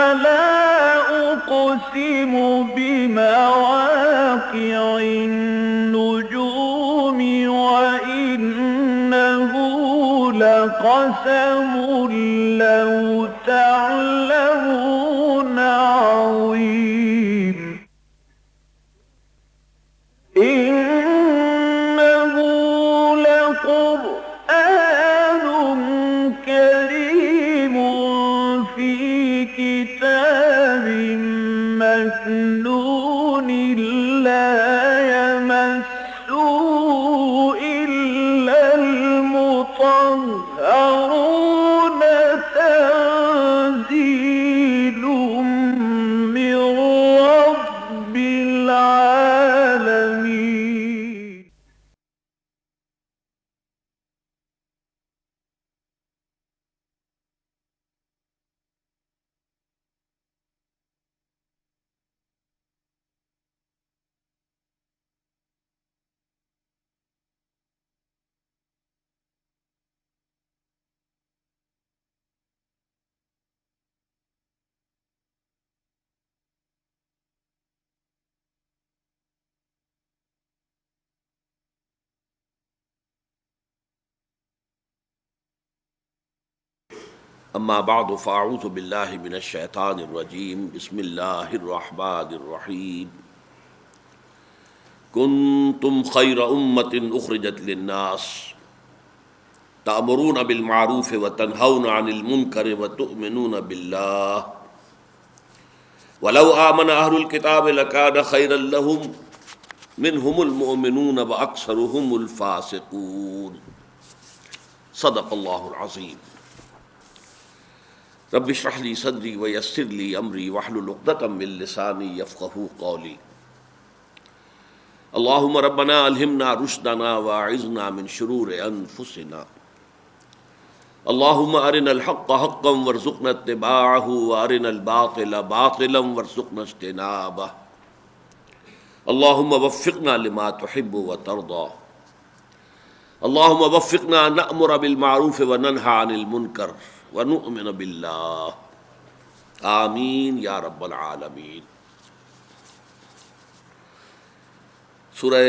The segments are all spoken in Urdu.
فلا أقسم بمواقع النجوم وإنه لقسم لو تعلمون عظيم إنه لقرآن كريم في كتاب مكنون لا يمسه إلا المطهرون تنزيل من رب العالمين. اما بعد فاعوذ باللہ من الشیطان الرجیم بسم اللہ الرحمن الرحیم کنتم خیر امۃ اخرجت للناس تأمرون بالمعروف وتنہون عن المنکر وتؤمنون باللہ ولو آمن اہل الکتاب لکان خیرا لہم منہم المؤمنون واکثرہم الفاسقون. صدق اللہ العظیم. رب اشرح لي صدري ويسر لي امري واحلل عقدة من لساني يفقهوا قولي. اللهم ربنا الهمنا رشدنا واعذنا من شرور انفسنا. اللهم ارنا الحق حقا وارزقنا اتباعه وارنا الباطل باطلا وارزقنا اجتنابه. اللهم وفقنا لما تحب وترضى. اللهم وفقنا ان نأمر بالمعروف وننهى عن المنکر وَنُؤْمِنَ بِاللَّهِ آمین یا رب العالمین. سورہ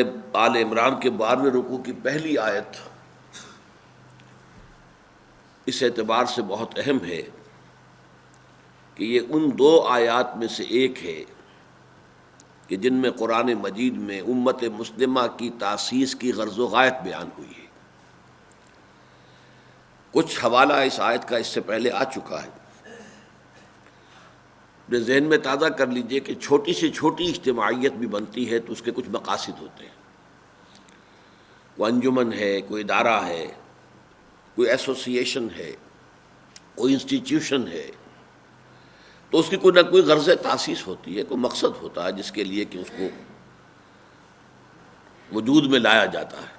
آل عمران کے 12ویں رکوع کی پہلی آیت اس اعتبار سے بہت اہم ہے کہ یہ ان دو آیات میں سے ایک ہے کہ جن میں قرآن مجید میں امت مسلمہ کی تاسیس کی غرض و غایت بیان ہوئی ہے. کچھ حوالہ اس آیت کا اس سے پہلے آ چکا ہے، اپنے ذہن میں تازہ کر لیجئے کہ چھوٹی سے چھوٹی اجتماعیت بھی بنتی ہے تو اس کے کچھ مقاصد ہوتے ہیں. کوئی انجمن ہے، کوئی ادارہ ہے، کوئی ایسوسیشن ہے، کوئی انسٹیٹیوشن ہے، تو اس کی کوئی نہ کوئی غرض تاسیس ہوتی ہے، کوئی مقصد ہوتا ہے جس کے لیے کہ اس کو وجود میں لایا جاتا ہے.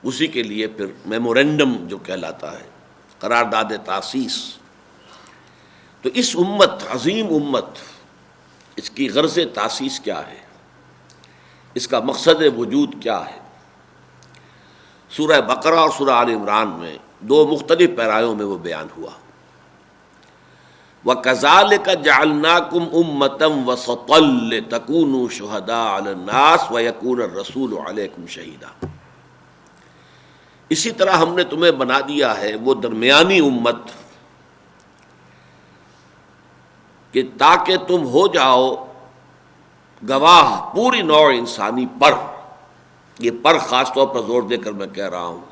اسی کے لیے پھر میمورینڈم جو کہلاتا ہے، قرارداد تاسیس. تو اس امت، عظیم امت، اس کی غرض تاسیس کیا ہے، اس کا مقصد وجود کیا ہے؟ سورہ بقرہ اور سورہ آل عمران میں دو مختلف پیرایوں میں وہ بیان ہوا. وَكَذَلِكَ جَعَلْنَاكُمْ أُمَّةً وَسَطًا لِتَكُونُوا شُهَدَاءَ عَلَى النَّاسِ وَيَكُونَ الرَّسُولُ عَلَيْكُمْ شَهِيدًا. اسی طرح ہم نے تمہیں بنا دیا ہے وہ درمیانی امت کہ تاکہ تم ہو جاؤ گواہ پوری نوع انسانی پر. یہ پر خاص طور پر زور دے کر میں کہہ رہا ہوں.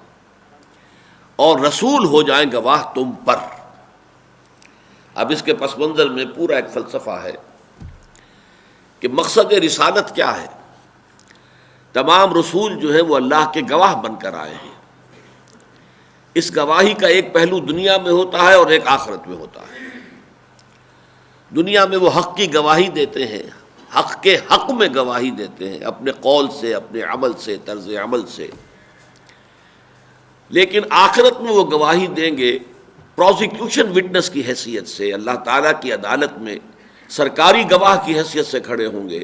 اور رسول ہو جائیں گواہ تم پر. اب اس کے پس منظر میں پورا ایک فلسفہ ہے کہ مقصد رسالت کیا ہے. تمام رسول جو ہے وہ اللہ کے گواہ بن کر آئے ہیں. اس گواہی کا ایک پہلو دنیا میں ہوتا ہے اور ایک آخرت میں ہوتا ہے. دنیا میں وہ حق کی گواہی دیتے ہیں، حق کے حق میں گواہی دیتے ہیں، اپنے قول سے، اپنے عمل سے، طرز عمل سے. لیکن آخرت میں وہ گواہی دیں گے پروسیکیوشن وٹنس کی حیثیت سے. اللہ تعالیٰ کی عدالت میں سرکاری گواہ کی حیثیت سے کھڑے ہوں گے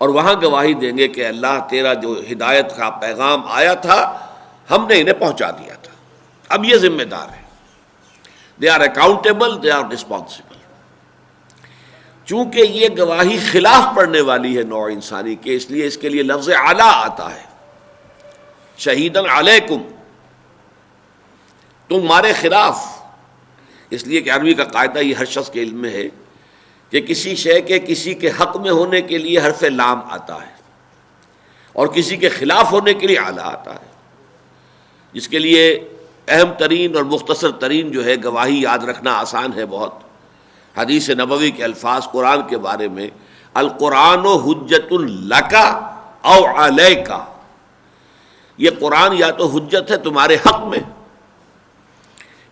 اور وہاں گواہی دیں گے کہ اللہ تیرا جو ہدایت کا پیغام آیا تھا ہم نے انہیں پہنچا دیا تھا، اب یہ ذمہ دار ہے. They are accountable, they are responsible. چونکہ یہ گواہی خلاف پڑنے والی ہے نوع انسانی کے، اس لیے اس کے لیے لفظ اعلیٰ آتا ہے، شہیدن علیکم، تمہارے خلاف. اس لیے کہ عربی کا قاعدہ یہ ہر شخص کے علم میں ہے کہ کسی شے کے کسی کے حق میں ہونے کے لیے حرف لام آتا ہے اور کسی کے خلاف ہونے کے لیے اعلیٰ آتا ہے، جس کے لیے اہم ترین اور مختصر ترین جو ہے گواہی یاد رکھنا آسان ہے بہت. حدیث نبوی کے الفاظ قرآن کے بارے میں، القرآن حجت لک او علیک، یہ قرآن یا تو حجت ہے تمہارے حق میں،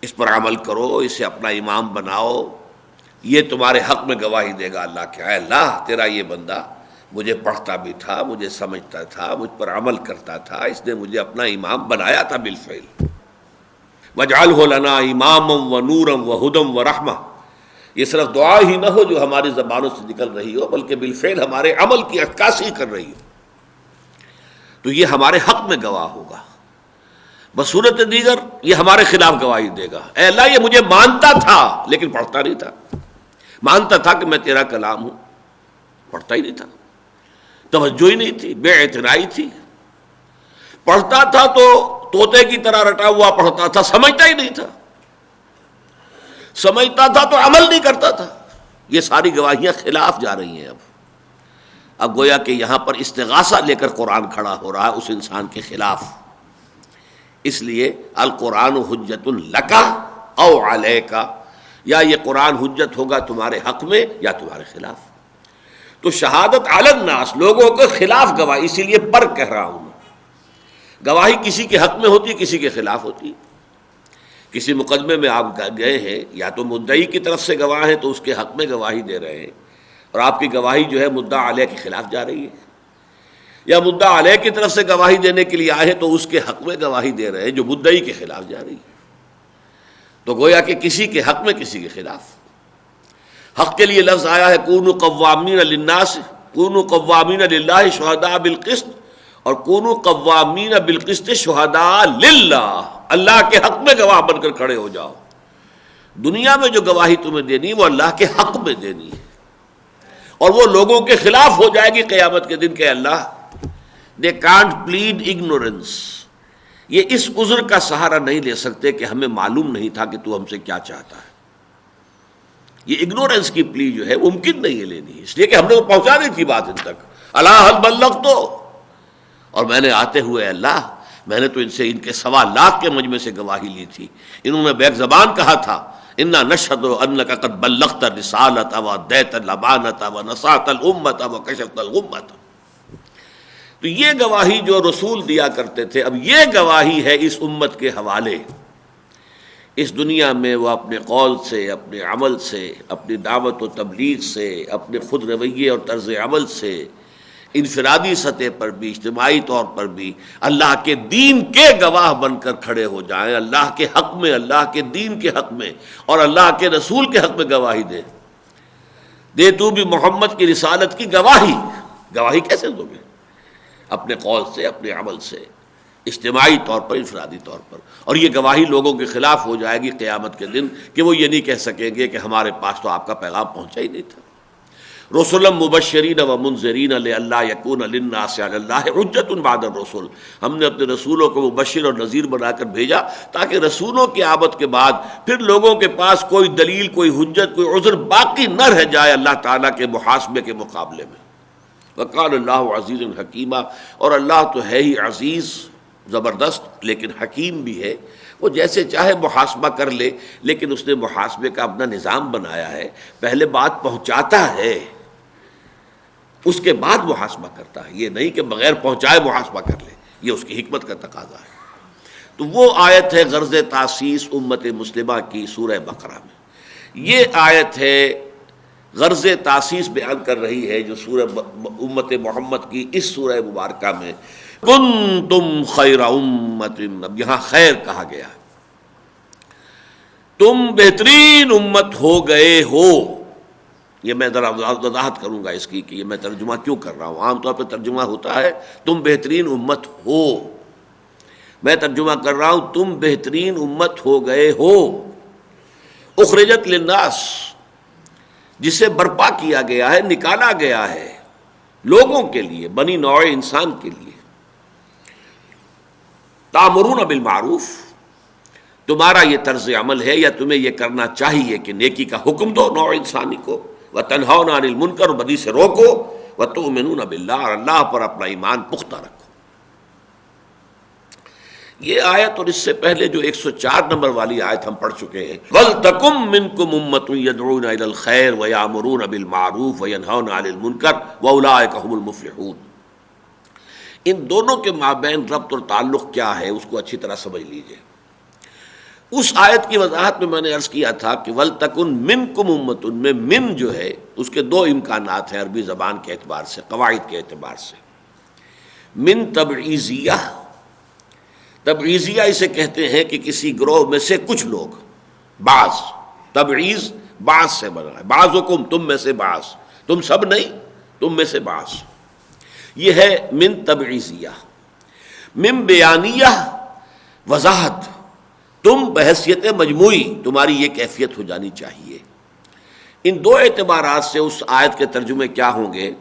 اس پر عمل کرو، اسے اپنا امام بناؤ، یہ تمہارے حق میں گواہی دے گا اللہ کہ اے اللہ تیرا یہ بندہ مجھے پڑھتا بھی تھا، مجھے سمجھتا تھا، مجھ پر عمل کرتا تھا، اس نے مجھے اپنا امام بنایا تھا بالفعل. وَاجْعَلْهُ لَنَا إِمَامًا وَنُورًا وَهُدًى وَرَحْمَةً، یہ صرف دعا ہی نہ ہو جو ہماری زبانوں سے نکل رہی ہو، بلکہ بالفعل ہمارے عمل کی عکاسی کر رہی ہو، تو یہ ہمارے حق میں گواہ ہوگا. بصورت دیگر یہ ہمارے خلاف گواہی دے گا، اے اللہ یہ مجھے مانتا تھا لیکن پڑھتا نہیں تھا، مانتا تھا کہ میں تیرا کلام ہوں، پڑھتا ہی نہیں تھا، توجہ ہی نہیں تھی، بے اعتنائی تھی، پڑھتا تھا تو طوطے کی طرح رٹا ہوا پڑھتا تھا، سمجھتا ہی نہیں تھا، سمجھتا تھا تو عمل نہیں کرتا تھا. یہ ساری گواہیاں خلاف جا رہی ہیں. اب گویا کہ یہاں پر استغاثہ لے کر قرآن کھڑا ہو رہا ہے اس انسان کے خلاف. اس لیے القرآن حجت لک او علیک، یا یہ قرآن حجت ہوگا تمہارے حق میں یا تمہارے خلاف. تو شہادت علی الناس، لوگوں کے خلاف گواہی، اسی لیے پر کہہ رہا ہوں میں. گواہی کسی کے حق میں ہوتی ہے، کسی کے خلاف ہوتی ہے. کسی مقدمے میں آپ گئے ہیں، یا تو مدعی کی طرف سے گواہ ہیں تو اس کے حق میں گواہی دے رہے ہیں، اور آپ کی گواہی جو ہے مدعا علیہ کے خلاف جا رہی ہے، یا مدعا علیہ کی طرف سے گواہی دینے کے لیے آئے تو اس کے حق میں گواہی دے رہے ہیں جو مدعی کے خلاف جا رہی ہے. تو گویا کہ کسی کے حق میں کسی کے خلاف. حق کے لیے لفظ آیا ہے کونوا قوامین للناس، کونوا قوامین للہ شہداء بالقسط، اور کونوا قوامین بالقسط شہداء للہ، اللہ کے حق میں گواہ بن کر کھڑے ہو جاؤ. دنیا میں جو گواہی تمہیں دینی وہ اللہ کے حق میں دینی ہے، اور وہ لوگوں کے خلاف ہو جائے گی قیامت کے دن کہ اللہ they can't plead ignorance، یہ اس عذر کا سہارا نہیں لے سکتے کہ ہمیں معلوم نہیں تھا کہ تو ہم سے کیا چاہتا ہے. یہ اگنورنس کی پلی جو ہے ممکن نہیں ہے لینی، اس لیے کہ ہم نے پہنچا نہیں تھی بات ان تک. اللہ حل بلغت، اور میں نے آتے ہوئے اللہ میں نے تو ان سے ان کے 1.25 لاکھ کے مجمع سے گواہی لی تھی. انہوں نے بیک زبان کہا تھا انا نشهد انک قد بلغت الرسالۃ وادیت الامانۃ ونصحت الامۃ وکشفت الغمۃ. تو یہ گواہی جو رسول دیا کرتے تھے، اب یہ گواہی ہے اس امت کے حوالے. اس دنیا میں وہ اپنے قول سے، اپنے عمل سے، اپنی دعوت و تبلیغ سے، اپنے خود رویے اور طرز عمل سے، انفرادی سطح پر بھی اجتماعی طور پر بھی اللہ کے دین کے گواہ بن کر کھڑے ہو جائیں، اللہ کے حق میں، اللہ کے دین کے حق میں اور اللہ کے رسول کے حق میں گواہی دے تو بھی محمد کی رسالت کی گواہی کیسے دو گے؟ اپنے قول سے، اپنے عمل سے، اجتماعی طور پر، انفرادی طور پر. اور یہ گواہی لوگوں کے خلاف ہو جائے گی قیامت کے دن کہ وہ یہ نہیں کہہ سکیں گے کہ ہمارے پاس تو آپ کا پیغام پہنچا ہی نہیں تھا. رسلا مبشرین و منذرین لئلا یکون للناس علی اللہ حجۃ بعد الرسل، ہم نے اپنے رسولوں کو مبشر اور نذیر بنا کر بھیجا تاکہ رسولوں کی آمد کے بعد پھر لوگوں کے پاس کوئی دلیل، کوئی حجت، کوئی عذر باقی نہ رہ جائے اللہ تعالیٰ کے محاسبے کے مقابلے میں. وقال اللہ عزیز حکیمہ، اور اللہ تو ہے ہی عزیز زبردست لیکن حکیم بھی ہے. وہ جیسے چاہے محاسبہ کر لے، لیکن اس نے محاسبے کا اپنا نظام بنایا ہے. پہلے بات پہنچاتا ہے، اس کے بعد محاسبہ کرتا ہے. یہ نہیں کہ بغیر پہنچائے محاسبہ کر لے، یہ اس کی حکمت کا تقاضا ہے. تو وہ آیت ہے غرض تاسیس امت مسلمہ کی سورہ بقرہ میں. یہ آیت ہے غرض تاسیس بیان کر رہی ہے جو سورہ امت محمد کی اس سورہ مبارکہ میں کنتم خیر امت. اب یہاں خیر کہا گیا، تم بہترین امت ہو گئے ہو. یہ میں ذرا وضاحت کروں گا اس کی کہ یہ میں ترجمہ کیوں کر رہا ہوں. عام طور پہ ترجمہ ہوتا ہے تم بہترین امت ہو، میں ترجمہ کر رہا ہوں تم بہترین امت ہو گئے ہو. اخرجت للناس، جسے برپا کیا گیا ہے، نکالا گیا ہے لوگوں کے لیے، بنی نوع انسان کے لیے. تامرون بالمعروف، تمہارا یہ طرز عمل ہے یا تمہیں یہ کرنا چاہیے کہ نیکی کا حکم دو نوع انسانی کو، وتنہون عن المنکر، بدی سے روکو، وتؤمنون باللہ، اور اللہ پر اپنا ایمان پختہ رکھو. یہ آیت اور اس سے پہلے جو 104 نمبر والی آیت ہم پڑھ چکے ہیں، وَلْتَكُمْ مِنْكُمْ أُمَّةٌ يَدْعُونَ إِلَى الْخَيْرِ وَيَأْمُرُونَ بِالْمَعْرُوفِ وَيَنْهَوْنَ عَنِ الْمُنْكَرِ وَأُولَٰئِكَ هُمُ الْمُفْلِحُونَ. ان دونوں کے مابین ربط اور تعلق کیا ہے اس کو اچھی طرح سمجھ لیجئے. اس آیت کی وضاحت میں نے عرض کیا تھا کہ وَلْتَكُنْ مِنْكُمْ أُمَّةٌ میں من جو ہے اس کے دو امکانات ہیں عربی زبان کے اعتبار سے، قواعد کے اعتبار سے. من تبعیضیہ، تبعیضیہ اسے کہتے ہیں کہ کسی گروہ میں سے کچھ لوگ، بعض، تبعیض بعض سے بنا ہے، بعضکم تم میں سے بعض، تم سب نہیں، تم میں سے بعض. یہ ہے من تبعیضیہ. من بیانیہ، وضاحت، تم بحیثیت مجموعی تمہاری یہ کیفیت ہو جانی چاہیے. ان دو اعتبارات سے اس آیت کے ترجمے کیا ہوں گے؟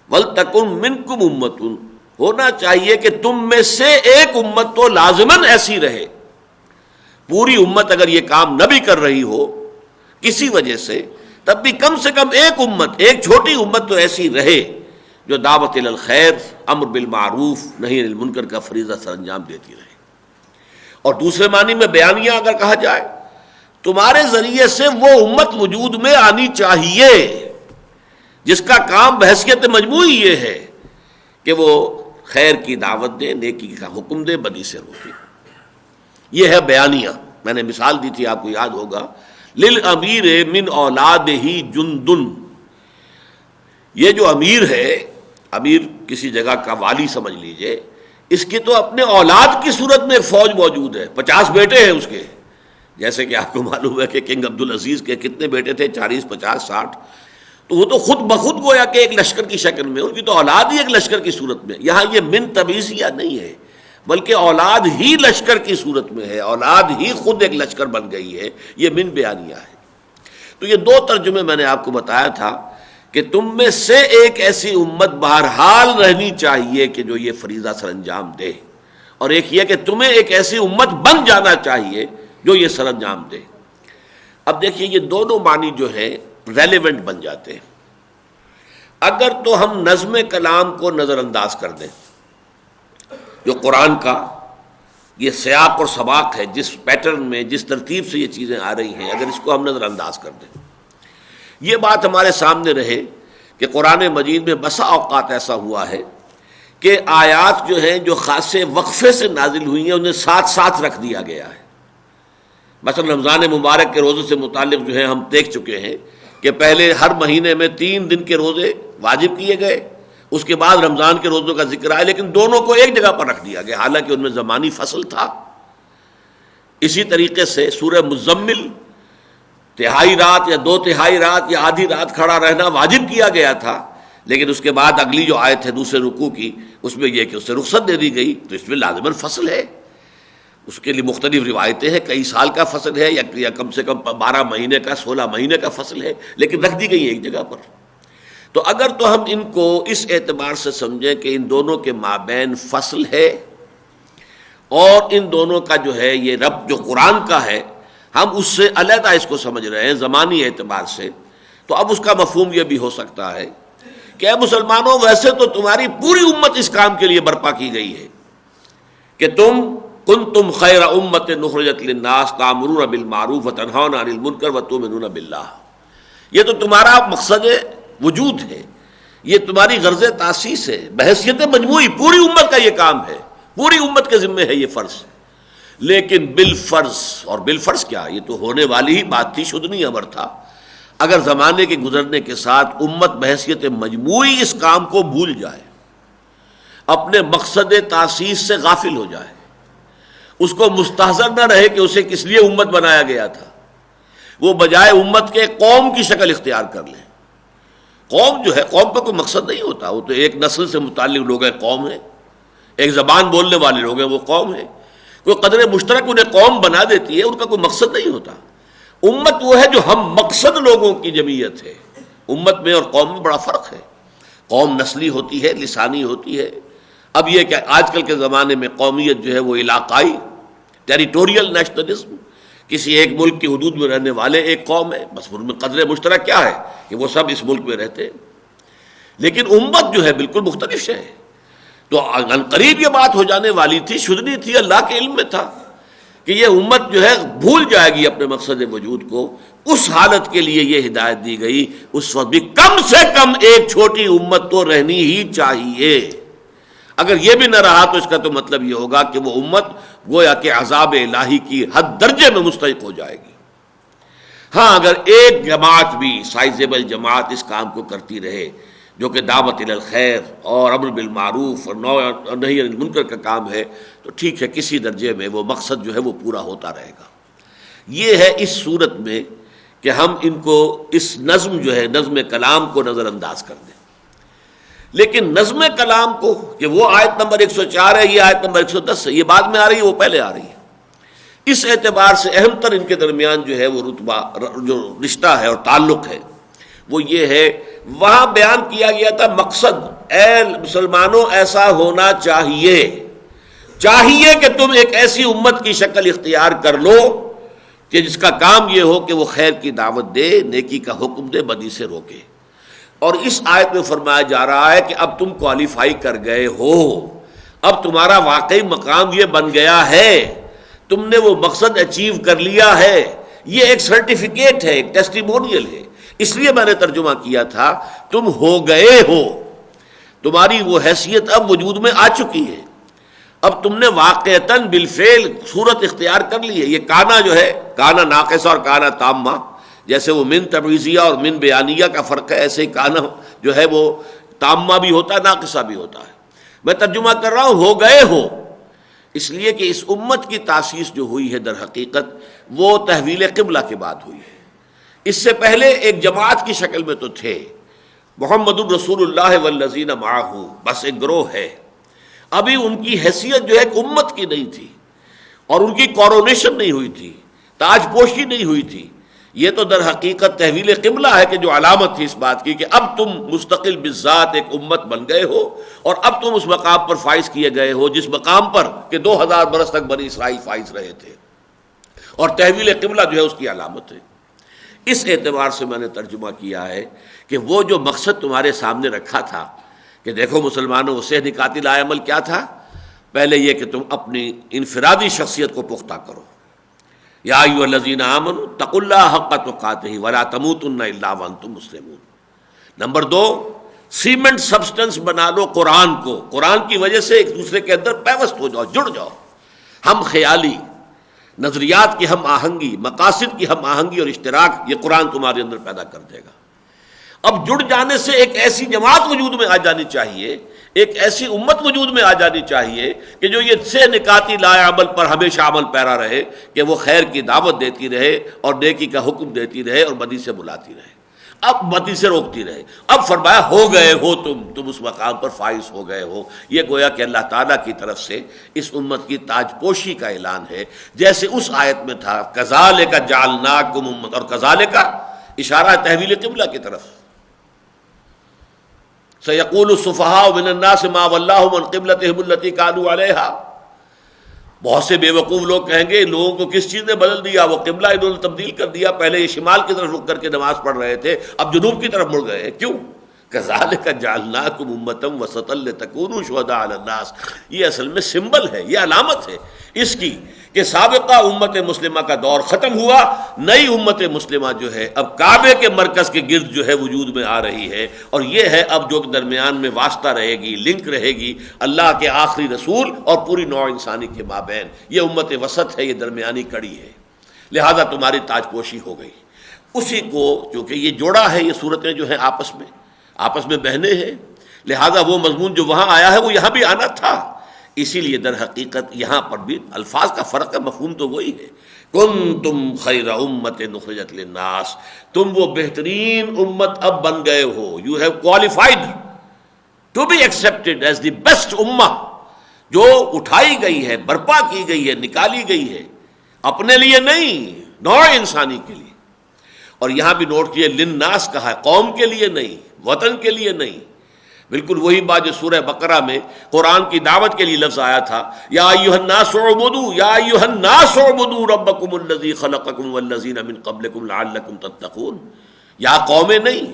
وَلْتَكُنْ مِنْكُمْ أُمَّةٌ، ہونا چاہیے کہ تم میں سے ایک امت تو لازماً ایسی رہے. پوری امت اگر یہ کام نہ بھی کر رہی ہو کسی وجہ سے، تب بھی کم سے کم ایک امت، ایک چھوٹی امت تو ایسی رہے جو دعوت الی الخیر، امر بالمعروف، نہی عن المنکر کا فریضہ سر انجام دیتی رہے. اور دوسرے معنی میں بیانیہ اگر کہا جائے، تمہارے ذریعے سے وہ امت وجود میں آنی چاہیے جس کا کام بحیثیت مجموعی یہ ہے کہ وہ خیر کی دعوت دے، نیکی کا حکم دے، بدی سے روکے. یہ ہے بیانیہ. میں نے مثال دی تھی، آپ کو یاد ہوگا، للامیر من اولادہ جندن. یہ جو امیر ہے، امیر کسی جگہ کا والی سمجھ لیجئے، اس کی تو اپنے اولاد کی صورت میں فوج موجود ہے. 50 بیٹے ہیں اس کے، جیسے کہ آپ کو معلوم ہے کہ کنگ عبدالعزیز کے کتنے بیٹے تھے، 40، 50، 60. تو وہ تو خود بخود گویا کہ ایک لشکر کی شکل میں، ان کی تو اولاد ہی ایک لشکر کی صورت میں. یہاں یہ من تبعیضیہ نہیں ہے، بلکہ اولاد ہی لشکر کی صورت میں ہے، اولاد ہی خود ایک لشکر بن گئی ہے. یہ من بیانیہ ہے. تو یہ دو ترجمے میں نے آپ کو بتایا تھا کہ تم میں سے ایک ایسی امت بہرحال رہنی چاہیے کہ جو یہ فریضہ سر انجام دے، اور ایک یہ کہ تمہیں ایک ایسی امت بن جانا چاہیے جو یہ سر انجام دے. اب دیکھیے یہ دونوں معنی جو ہے ریلیونٹ بن جاتے ہیں. اگر تو ہم نظم کلام کو نظر انداز کر دیں، جو قرآن کا یہ سیاق اور سباق ہے، جس پیٹرن میں، جس ترتیب سے یہ چیزیں آ رہی ہیں، اگر اس کو ہم نظر انداز کر دیں، یہ بات ہمارے سامنے رہے کہ قرآن مجید میں بسا اوقات ایسا ہوا ہے کہ آیات جو ہیں جو خاصے وقفے سے نازل ہوئی ہیں انہیں ساتھ ساتھ رکھ دیا گیا ہے. مثلا رمضان مبارک کے روزے سے متعلق جو ہے ہم دیکھ چکے ہیں کہ پہلے ہر مہینے میں 3 دن کے روزے واجب کیے گئے، اس کے بعد رمضان کے روزوں کا ذکر آیا، لیکن دونوں کو ایک جگہ پر رکھ دیا گیا، حالانکہ ان میں زمانی فصل تھا. اسی طریقے سے سورہ مزمل تہائی رات یا 2/3 رات یا آدھی رات کھڑا رہنا واجب کیا گیا تھا، لیکن اس کے بعد اگلی جو آیت ہے دوسرے رکوع کی، اس میں یہ کہ اس سے رخصت دے دی گئی. تو اس میں لازماً فصل ہے، اس کے لیے مختلف روایتیں ہیں، کئی سال کا فصل ہے یا کم سے کم 12 مہینے کا، 16 مہینے کا فصل ہے، لیکن رکھ دی گئی ایک جگہ پر. تو اگر تو ہم ان کو اس اعتبار سے سمجھیں کہ ان دونوں کے مابین فصل ہے، اور ان دونوں کا جو ہے یہ ربط جو قرآن کا ہے ہم اس سے علیحدہ اس کو سمجھ رہے ہیں زمانی اعتبار سے، تو اب اس کا مفہوم یہ بھی ہو سکتا ہے کہ اے مسلمانوں، ویسے تو تمہاری پوری امت اس کام کے لیے برپا کی گئی ہے کہ تم کنتم خیر امت اخرجت للناس تأمرون بالمعروف وتنہون عن المنکر وتؤمنون باللہ. یہ تو تمہارا مقصد وجود ہے، یہ تمہاری غرض تاسیس ہے، بحیثیت مجموعی پوری امت کا یہ کام ہے، پوری امت کے ذمے ہے یہ فرض. لیکن بالفرض، اور بالفرض کیا، یہ تو ہونے والی ہی بات تھی، شدنی امر تھا، اگر زمانے کے گزرنے کے ساتھ امت بحیثیت مجموعی اس کام کو بھول جائے، اپنے مقصد تاسیس سے غافل ہو جائے، اس کو مستحضر نہ رہے کہ اسے کس لیے امت بنایا گیا تھا، وہ بجائے امت کے قوم کی شکل اختیار کر لیں. قوم جو ہے، قوم پہ کوئی مقصد نہیں ہوتا، وہ تو ایک نسل سے متعلق لوگ ہیں، قوم ہے، ایک زبان بولنے والے لوگ ہیں، وہ قوم ہے. کوئی قدر مشترک انہیں قوم بنا دیتی ہے، ان کا کوئی مقصد نہیں ہوتا. امت وہ ہے جو ہم مقصد لوگوں کی جمعیت ہے. امت میں اور قوم میں بڑا فرق ہے. قوم نسلی ہوتی ہے، لسانی ہوتی ہے. اب یہ کہ آج کل کے زمانے میں قومیت جو ہے وہ علاقائی ٹیریٹوریل نیشنلزم، کسی ایک ملک کی حدود میں رہنے والے ایک قوم ہے، بس ان میں قدر مشترک کیا ہے کہ وہ سب اس ملک میں رہتے ہیں. لیکن امت جو ہے بالکل مختلف ہے. تو عنقریب یہ بات ہو جانے والی تھی، شدنی تھی، اللہ کے علم میں تھا کہ یہ امت جو ہے بھول جائے گی اپنے مقصد وجود کو. اس حالت کے لیے یہ ہدایت دی گئی اس وقت بھی کم سے کم ایک چھوٹی امت تو رہنی ہی چاہیے. اگر یہ بھی نہ رہا تو اس کا تو مطلب یہ ہوگا کہ وہ امت گویا کہ عذاب الہی کی حد درجے میں مستحق ہو جائے گی. ہاں اگر ایک جماعت بھی سائزیبل جماعت اس کام کو کرتی رہے جو کہ دعوت الی الخیر اور امر بالمعروف اور نہی عن المنکر کا کام ہے، تو ٹھیک ہے، کسی درجے میں وہ مقصد جو ہے وہ پورا ہوتا رہے گا. یہ ہے اس صورت میں کہ ہم ان کو اس نظم جو ہے نظم کلام کو نظر انداز کر دیں. لیکن نظم کلام کو کہ وہ آیت نمبر 104 ہے، یہ آیت نمبر 110 ہے، یہ بعد میں آ رہی ہے، وہ پہلے آ رہی ہے. اس اعتبار سے اہم تر ان کے درمیان جو ہے وہ رتبہ جو رشتہ ہے اور تعلق ہے وہ یہ ہے، وہاں بیان کیا گیا تھا مقصد، اے مسلمانوں ایسا ہونا چاہیے کہ تم ایک ایسی امت کی شکل اختیار کر لو کہ جس کا کام یہ ہو کہ وہ خیر کی دعوت دے، نیکی کا حکم دے، بدی سے روکے. اور اس آیت میں فرمایا جا رہا ہے کہ اب تم کوالیفائی کر گئے ہو، اب تمہارا واقعی مقام یہ بن گیا ہے، تم نے وہ مقصد اچیو کر لیا ہے. یہ ایک سرٹیفکیٹ ہے، ایک ٹیسٹیمونیل ہے. اس لیے میں نے ترجمہ کیا تھا تم ہو گئے ہو، تمہاری وہ حیثیت اب وجود میں آ چکی ہے، اب تم نے واقعتاً بالفعل صورت اختیار کر لی ہے. یہ کانا جو ہے، کانا ناقصہ اور کانا تامہ، جیسے وہ من تبعیضیہ اور من بیانیہ کا فرق ہے، ایسے ہی کانا جو ہے وہ تامہ بھی ہوتا ہے، ناقصہ بھی ہوتا ہے. میں ترجمہ کر رہا ہوں ہو گئے ہو، اس لیے کہ اس امت کی تاسیس جو ہوئی ہے در حقیقت وہ تحویل قبلہ کے بعد ہوئی ہے. اس سے پہلے ایک جماعت کی شکل میں تو تھے، محمد الرسول اللہ والذین معہ، بس ایک گروہ ہے. ابھی ان کی حیثیت جو ہے ایک امت کی نہیں تھی، اور ان کی کورونیشن نہیں ہوئی تھی، تاج پوشی نہیں ہوئی تھی. یہ تو در حقیقت تحویل قبلہ ہے کہ جو علامت تھی اس بات کی کہ اب تم مستقل بالذات ایک امت بن گئے ہو، اور اب تم اس مقام پر فائز کیے گئے ہو جس مقام پر کہ 2000 برس تک بنی اسرائیل فائز رہے تھے. اور تحویل قبلہ جو ہے اس کی علامت ہے. اس اعتبار سے میں نے ترجمہ کیا ہے کہ وہ جو مقصد تمہارے سامنے رکھا تھا کہ دیکھو مسلمانوں، اسے نکاتی لا عمل کیا تھا؟ پہلے یہ کہ تم اپنی انفرادی شخصیت کو پختہ کرو. یا ایھا الذین آمنوا اتقوا اللہ حق تقاتہ ولا تموتن الا وانتم مسلمون. نمبر 2، سیمنٹ سبسٹنس بنا لو قرآن کو، قرآن کی وجہ سے ایک دوسرے کے اندر پیوست ہو جاؤ، جڑ جاؤ. ہم خیالی، نظریات کی ہم آہنگی، مقاصد کی ہم آہنگی اور اشتراک یہ قرآن تمہارے اندر پیدا کر دے گا. اب جڑ جانے سے ایک ایسی جماعت وجود میں آ جانی چاہیے، ایک ایسی امت وجود میں آ جانی چاہیے کہ جو یہ سے نکاتی لا عمل پر ہمیشہ عمل پیرا رہے، کہ وہ خیر کی دعوت دیتی رہے اور نیکی کا حکم دیتی رہے اور بدی سے بلاتی رہے، اب بدی سے روکتی رہے. اب فرمایا ہو گئے ہو تم اس مقام پر فائز ہو گئے ہو. یہ گویا کہ اللہ تعالیٰ کی طرف سے اس امت کی تاج پوشی کا اعلان ہے، جیسے اس آیت میں تھا کذالک جعلناکم امۃ، اور کذالک اشارہ تحویل قبلہ کی طرف. سیقول السفہاء من الناس ما ولاھم عن قبلتہم التی کانوا علیہا. بہت سے بے وقوف لوگ کہیں گے لوگوں کو کس چیز نے بدل دیا، وہ قبلہ انہوں نے تبدیل کر دیا، پہلے یہ شمال کی طرف رک کر کے نماز پڑھ رہے تھے، اب جنوب کی طرف مڑ گئے. کیوں؟ کذالک جعلناکم امۃ وسطا لتکونوا شہداء علی الناس. یہ اصل میں سمبل ہے، یہ علامت ہے اس کی کہ سابقہ امت مسلمہ کا دور ختم ہوا، نئی امت مسلمہ جو ہے اب کعبے کے مرکز کے گرد جو ہے وجود میں آ رہی ہے. اور یہ ہے اب جو درمیان میں واسطہ رہے گی، لنک رہے گی اللہ کے آخری رسول اور پوری نوع انسانی کے مابین. یہ امت وسط ہے، یہ درمیانی کڑی ہے، لہذا تمہاری تاج پوشی ہو گئی. اسی کو چونکہ یہ جوڑا ہے، یہ صورتیں جو ہیں آپس میں بہنے ہیں، لہذا وہ مضمون جو وہاں آیا ہے وہ یہاں بھی آنا تھا. اسی لیے در حقیقت یہاں پر بھی الفاظ کا فرق ہے، مفہوم تو وہی ہے. کنتم خیر امت اخرجت للناس، تم وہ بہترین امت اب بن گئے ہو. You have qualified to be accepted as the best امہ، جو اٹھائی گئی ہے، برپا کی گئی ہے، نکالی گئی ہے، اپنے لیے نہیں، نوع انسانی کے لیے. اور یہاں بھی نوٹ کیے للناس کہا ہے، قوم کے لیے نہیں، وطن کے لیے نہیں. بالکل وہی بات جو سورہ بقرہ میں قرآن کی دعوت کے لیے لفظ آیا تھا، یا ایھا الناس اعبدوا یا ایھا الناس اعبدوا ربکم الذی خلقکم والذین من قبلکم لعلکم تتقون. یا قومیں نہیں،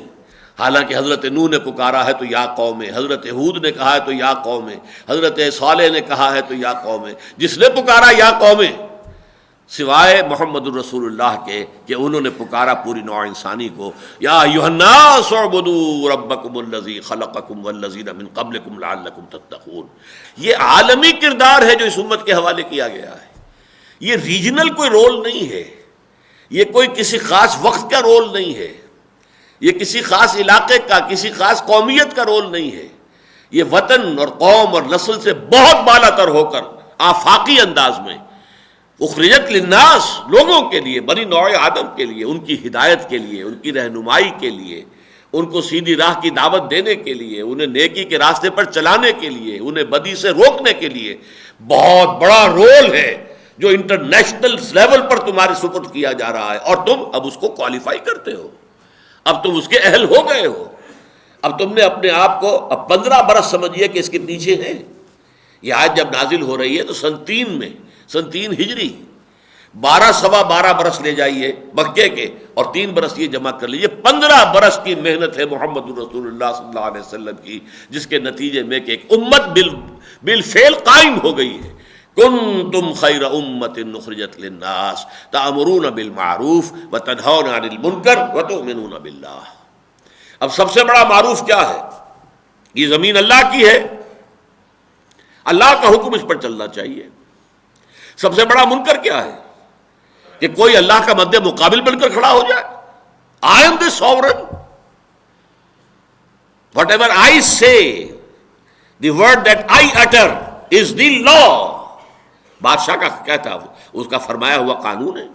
حالانکہ حضرت نوح نے پکارا ہے تو یا قوم ہے، حضرت ہود نے کہا ہے تو یا قوم ہے، حضرت صالح نے کہا ہے تو یا قوم ہے. جس نے پکارا یا قوم ہے، سوائے محمد الرسول اللہ کے کہ انہوں نے پکارا پوری نوع انسانی کو، یا ایھا الناس اعبدوا ربکم الذی خلقکم والذین من قبلکم لعلکم تتقون. یہ عالمی کردار ہے جو اس امت کے حوالے کیا گیا ہے. یہ ریجنل کوئی رول نہیں ہے، یہ کوئی کسی خاص وقت کا رول نہیں ہے، یہ کسی خاص علاقے کا، کسی خاص قومیت کا رول نہیں ہے. یہ وطن اور قوم اور نسل سے بہت بالا تر ہو کر آفاقی انداز میں اخرجت للناس، لوگوں کے لیے، بنی نوع آدم کے لیے، ان کی ہدایت کے لیے، ان کی رہنمائی کے لیے، ان کو سیدھی راہ کی دعوت دینے کے لیے، انہیں نیکی کے راستے پر چلانے کے لیے، انہیں بدی سے روکنے کے لیے بہت بڑا رول ہے جو انٹرنیشنل لیول پر تمہارے سپرد کیا جا رہا ہے. اور تم اب اس کو کوالیفائی کرتے ہو، اب تم اس کے اہل ہو گئے ہو. اب تم نے اپنے آپ کو اب 15 برس سمجھیے کہ اس کے پیچھے ہیں. یہ آیت جب نازل ہو رہی ہے تو سن 3 میں، سن 3 ہجری، 12 سوا 12 برس لے جائیے مکے کے اور 3 برس یہ جمع کر لیجیے، 15 برس کی محنت ہے محمد رسول اللہ صلی اللہ علیہ وسلم کی، جس کے نتیجے میں کہ ایک امت بالفعل قائم ہو گئی ہے. کنتم خیر امت اخرجت للناس تأمرون بالمعروف وتنہون عن المنکر وتؤمنون باللہ. اب سب سے بڑا معروف کیا ہے؟ یہ زمین اللہ کی ہے، اللہ کا حکم اس پر چلنا چاہیے. سب سے بڑا منکر کیا ہے؟ کہ کوئی اللہ کا مد مقابل بن کر کھڑا ہو جائے. I am the sovereign. Whatever I say, the word that I utter is the law. بادشاہ کا کیا تھا؟ اس کا فرمایا ہوا قانون ہے،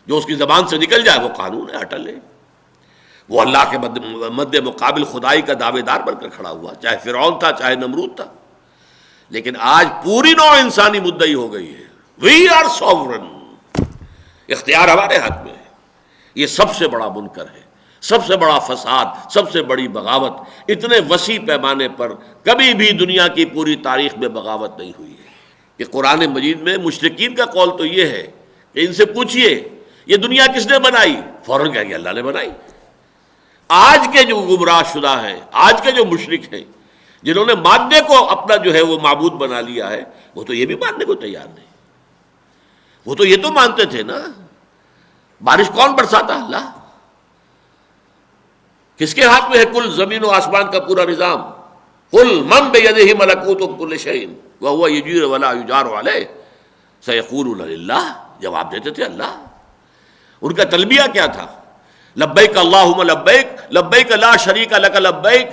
جو اس کی زبان سے نکل جائے وہ قانون ہے، اٹل ہے. وہ اللہ کے مد مقابل خدائی کا دعوے دار بن کر کھڑا ہوا، چاہے فرعون تھا چاہے نمرود تھا. لیکن آج پوری نوع انسانی مدعی ہو گئی ہے، وی آر سوورن، اختیار ہمارے ہاتھ میں ہے. یہ سب سے بڑا منکر ہے، سب سے بڑا فساد، سب سے بڑی بغاوت. اتنے وسیع پیمانے پر کبھی بھی دنیا کی پوری تاریخ میں بغاوت نہیں ہوئی ہے. کہ قرآن مجید میں مشرکین کا قول تو یہ ہے کہ ان سے پوچھئے یہ دنیا کس نے بنائی؟ فوراً کہیں گے اللہ نے بنائی. آج کے جو گمراہ شدہ ہیں، آج کے جو مشرک ہیں، جنہوں نے مادے کو اپنا جو ہے وہ معبود بنا لیا ہے، وہ تو یہ بھی ماننے کو تیار نہیں. وہ تو یہ تو مانتے تھے نا، بارش کون برساتا؟ اللہ. کس کے ہاتھ میں ہے کل زمین و آسمان کا پورا نظام؟ قل من بیدہ ملکوت کل شیء وہو یجیر ولا یجار علیہ سیقولون للہ. جواب دیتے تھے اللہ. ان کا تلبیہ کیا تھا؟ لبیک اللہم لبیک، لبیک لا شریک لک لبیک،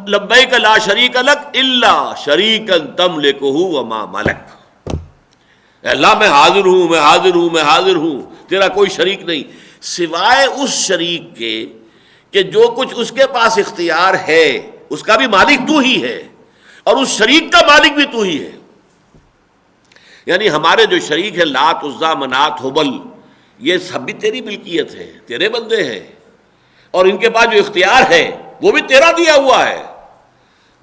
لبیک لا شریک لک الا شریکا تملکہ وما ملک. اے اللہ میں حاضر ہوں، میں حاضر ہوں، میں حاضر ہوں، تیرا کوئی شریک نہیں سوائے اس شریک کے کہ جو کچھ اس کے پاس اختیار ہے اس کا بھی مالک تو ہی ہے اور اس شریک کا مالک بھی تو ہی ہے. یعنی ہمارے جو شریک ہیں لات، عزا، منات، ہبل، یہ سب بھی تیری ملکیت ہے، تیرے بندے ہیں، اور ان کے پاس جو اختیار ہے وہ بھی تیرا دیا ہوا ہے.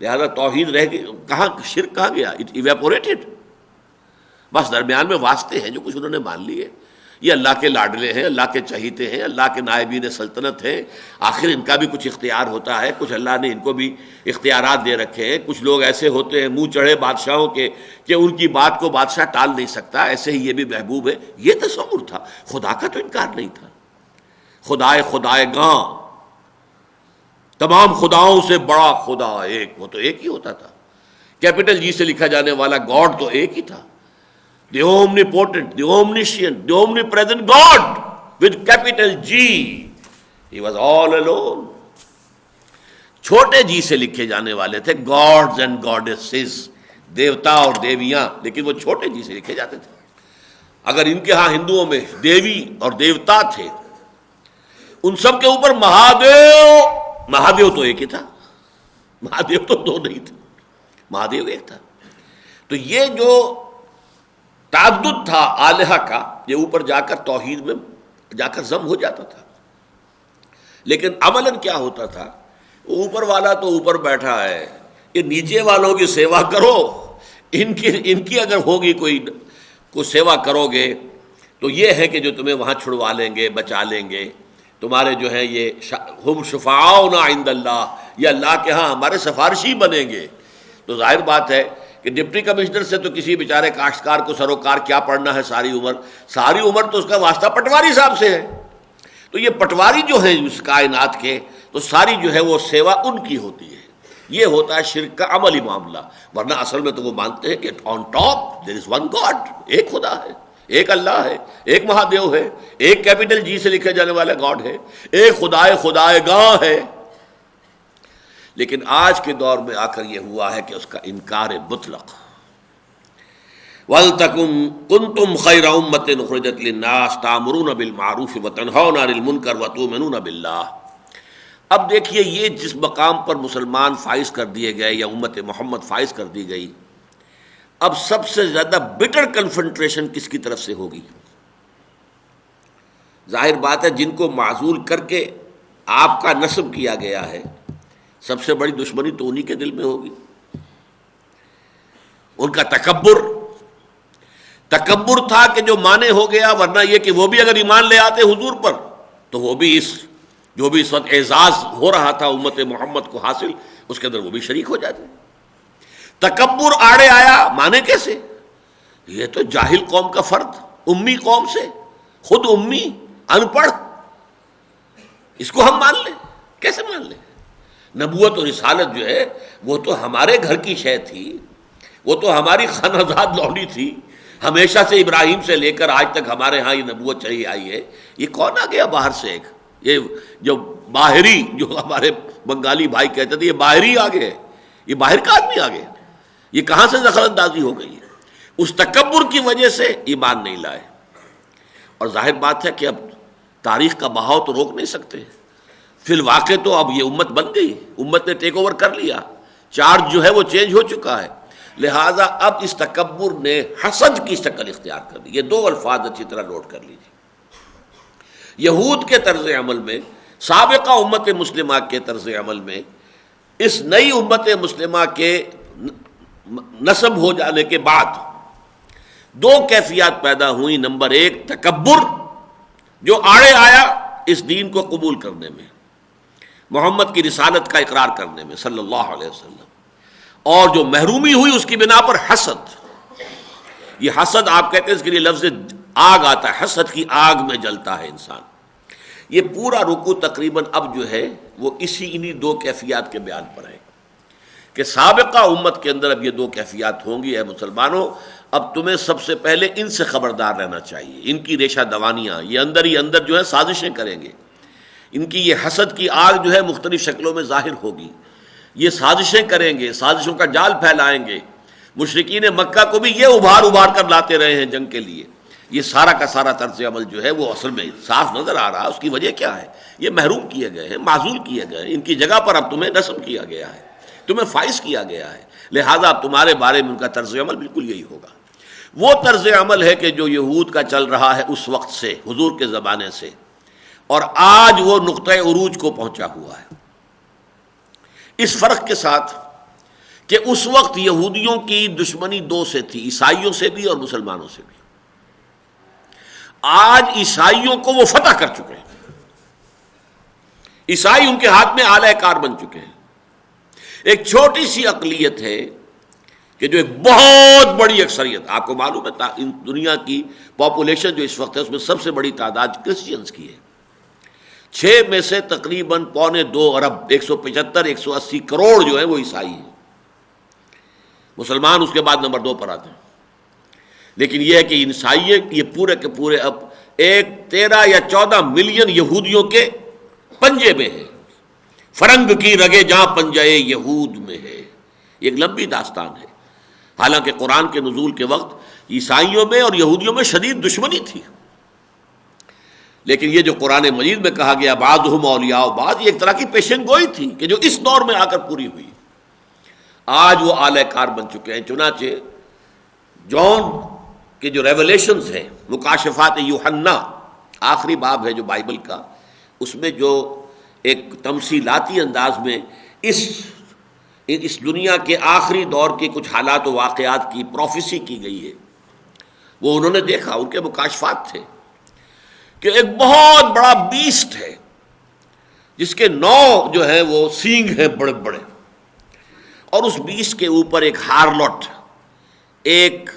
لہذا توحید رہ گئی کہاں، شرک کہاں گیا؟ اٹ ایویپوریٹڈ. بس درمیان میں واسطے ہیں جو کچھ انہوں نے مان لیے. یہ اللہ کے لاڈلے ہیں، اللہ کے چہیتے ہیں، اللہ کے نائبین سلطنت ہیں. آخر ان کا بھی کچھ اختیار ہوتا ہے، کچھ اللہ نے ان کو بھی اختیارات دے رکھے ہیں. کچھ لوگ ایسے ہوتے ہیں منہ چڑھے بادشاہوں کے کہ ان کی بات کو بادشاہ ٹال نہیں سکتا، ایسے ہی یہ بھی محبوب ہے. یہ تصور تھا، خدا کا تو انکار نہیں تھا. خدائے گاں، تمام خداؤں سے بڑا خدا ایک، وہ تو ایک ہی ہوتا تھا. کیپٹل جی سے لکھا جانے والا گاڈ تو ایک ہی تھا. The omnipotent, the omniscient, the omnipresent God with capital G. He was all alone. چھوٹے جی سے لکھے جانے والے تھے gods and goddesses، دیوتا اور دیویاں، لیکن وہ چھوٹے جی سے لکھے جاتے تھے. اگر ان کے ہاں ہندوؤں میں دیوی اور دیوتا تھے، ان سب کے اوپر مہادیو تو ایک ہی تھا. مہادیو تو دو نہیں تھے، مہادیو ایک تھا. تو یہ جو تعدد تھا آلہہ کا، یہ اوپر جا کر توحید میں جا کر ضم ہو جاتا تھا. لیکن عملاً کیا ہوتا تھا؟ اوپر والا تو اوپر بیٹھا ہے، یہ نیچے والوں کی سیوا کرو، ان کی اگر ہوگی کوئی سیوا کرو گے تو یہ ہے کہ جو تمہیں وہاں چھڑوا لیں گے، بچا لیں گے، تمہارے جو ہے یہ ہم شفعاؤنا عند اللہ، یہ اللہ کے ہاں ہمارے سفارشی بنیں گے۔ تو ظاہر بات ہے کہ ڈپٹی کمشنر سے تو کسی بیچارے کاشتکار کو سروکار کیا پڑھنا ہے ساری عمر تو اس کا واسطہ پٹواری صاحب سے ہے۔ تو یہ پٹواری جو ہے اس کائنات کے، تو ساری جو ہے وہ سیوا ان کی ہوتی ہے۔ یہ ہوتا ہے شرک کا عملی معاملہ، ورنہ اصل میں تو وہ مانتے ہیں کہ on top there is one God, ایک خدا ہے، ایک اللہ ہے، ایک مہادیو ہے، ایک کیپٹل جی سے لکھے جانے والا گاڈ ہے، ایک خدائے گاں ہے۔ لیکن آج کے دور میں آ کر یہ ہوا ہے کہ اس کا انکار مطلق۔ وَلْتَكُنْ كُنْتُمْ خَيْرَ أُمَّةٍ أُخْرِجَتْ لِلنَّاسِ تَأْمُرُونَ بِالْمَعْرُوفِ وَتَنْهَوْنَ عَنِ الْمُنكَرِ وَتُؤْمِنُونَ بِاللَّهِ۔ اب دیکھیے یہ جس مقام پر مسلمان فائز کر دیے گئے یا امت محمد فائز کر دی گئی، اب سب سے زیادہ بٹر کنفنٹریشن کس کی طرف سے ہوگی؟ ظاہر بات ہے جن کو معزول کر کے آپ کا نصب کیا گیا ہے، سب سے بڑی دشمنی تو انہی کے دل میں ہوگی۔ ان کا تکبر تھا کہ جو مانے ہو گیا، ورنہ یہ کہ وہ بھی اگر ایمان لے آتے حضور پر تو وہ بھی جو بھی اس وقت اعزاز ہو رہا تھا امت محمد کو حاصل، اس کے اندر وہ بھی شریک ہو جاتے۔ تکبر آڑے آیا، مانے کیسے؟ یہ تو جاہل قوم کا فرد، امی قوم سے، خود امی، ان پڑھ، اس کو ہم مان لیں؟ کیسے مان لیں؟ نبوت اور رسالت جو ہے وہ تو ہمارے گھر کی شے تھی، وہ تو ہماری خانہ زاد لونڈی تھی، ہمیشہ سے ابراہیم سے لے کر آج تک ہمارے ہاں یہ نبوت چلی آئی ہے۔ یہ کون آ گیا باہر سے؟ ایک یہ جو باہری، جو ہمارے بنگالی بھائی کہتے تھے یہ باہری آ گئے، یہ باہر کا آدمی آ گیا، یہ کہاں سے دخل اندازی ہو گئی ہے؟ اس تکبر کی وجہ سے ایمان نہیں لائے۔ اور ظاہر بات ہے کہ اب تاریخ کا بہاؤ تو روک نہیں سکتے، فی الواقع تو اب یہ امت بن گئی، امت نے ٹیک اوور کر لیا، چارج جو ہے وہ چینج ہو چکا ہے، لہٰذا اب اس تکبر نے حسد کی شکل اختیار کر لی۔ یہ دو الفاظ اچھی طرح نوٹ کر لیجیے۔ یہود کے طرز عمل میں، سابقہ امت مسلمہ کے طرز عمل میں، اس نئی امت مسلمہ کے نسب ہو جانے کے بعد دو کیفیات پیدا ہوئی۔ نمبر ایک، تکبر جو آڑے آیا اس دین کو قبول کرنے میں، محمد کی رسالت کا اقرار کرنے میں صلی اللہ علیہ وسلم، اور جو محرومی ہوئی اس کی بنا پر حسد۔ یہ حسد آپ کہتے ہیں اس کے لیے لفظ آگ آتا ہے، حسد کی آگ میں جلتا ہے انسان۔ یہ پورا رکوع تقریباً اب جو ہے وہ انہی دو کیفیات کے بیان پر ہے کہ سابقہ امت کے اندر اب یہ دو کیفیات ہوں گی۔ اے مسلمانوں، اب تمہیں سب سے پہلے ان سے خبردار رہنا چاہیے، ان کی ریشہ دوانیاں، یہ اندر ہی اندر جو ہے سازشیں کریں گے، ان کی یہ حسد کی آگ جو ہے مختلف شکلوں میں ظاہر ہوگی، یہ سازشیں کریں گے، سازشوں کا جال پھیلائیں گے۔ مشرکین مکہ کو بھی یہ ابھار کر لاتے رہے ہیں جنگ کے لیے۔ یہ سارا کا سارا طرز عمل جو ہے وہ اصل میں صاف نظر آ رہا ہے۔ اس کی وجہ کیا ہے؟ یہ محروم کیے گئے ہیں، معزول کیے گئے ہیں، ان کی جگہ پر اب تمہیں نصب کیا گیا ہے، تمہیں فائز کیا گیا ہے، لہٰذا اب تمہارے بارے میں ان کا طرز عمل بالکل یہی ہوگا۔ وہ طرز عمل ہے کہ جو یہود کا چل رہا ہے اس وقت سے، حضور کے زمانے سے، اور آج وہ نقطۂ عروج کو پہنچا ہوا ہے، اس فرق کے ساتھ کہ اس وقت یہودیوں کی دشمنی دو سے تھی، عیسائیوں سے بھی اور مسلمانوں سے بھی۔ آج عیسائیوں کو وہ فتح کر چکے ہیں، عیسائی ان کے ہاتھ میں آلہ کار بن چکے ہیں۔ ایک چھوٹی سی اقلیت ہے کہ جو ایک بہت بڑی اکثریت، آپ کو معلوم ہے دنیا کی پاپولیشن جو اس وقت ہے اس میں سب سے بڑی تعداد کرسچنز کی ہے، 6 میں سے تقریباً 1.25 ارب 175 180 کروڑ جو ہے وہ عیسائی ہیں، مسلمان اس کے بعد نمبر 2 پر آتے ہیں۔ لیکن یہ ہے کہ عیسائیت یہ پورے کے پورے اب 13 یا 14 ملین یہودیوں کے پنجے میں ہے، فرنگ کی رگے جہاں پنجے یہود میں ہے۔ یہ ایک لمبی داستان ہے، حالانکہ قرآن کے نزول کے وقت عیسائیوں میں اور یہودیوں میں شدید دشمنی تھی، لیکن یہ جو قرآن مجید میں کہا گیا بعضہم اولیاء بعض، یہ ایک طرح کی پیشن گوئی تھی کہ جو اس دور میں آ کر پوری ہوئی۔ آج وہ اعلی کار بن چکے ہیں، چنانچہ جون کے جو ریولیشنز ہیں، مکاشفات یوحنا، آخری باب ہے جو بائبل کا، اس میں جو ایک تمثیلاتی انداز میں اس دنیا کے آخری دور کے کچھ حالات و واقعات کی پروفیسی کی گئی ہے. وہ انہوں نے دیکھا، ان کے مکاشفات تھے کہ ایک بہت بڑا بیسٹ ہے جس کے 9 جو ہے وہ سینگ ہیں بڑے بڑے، اور اس بیسٹ کے اوپر ایک ہارلوٹ، ایک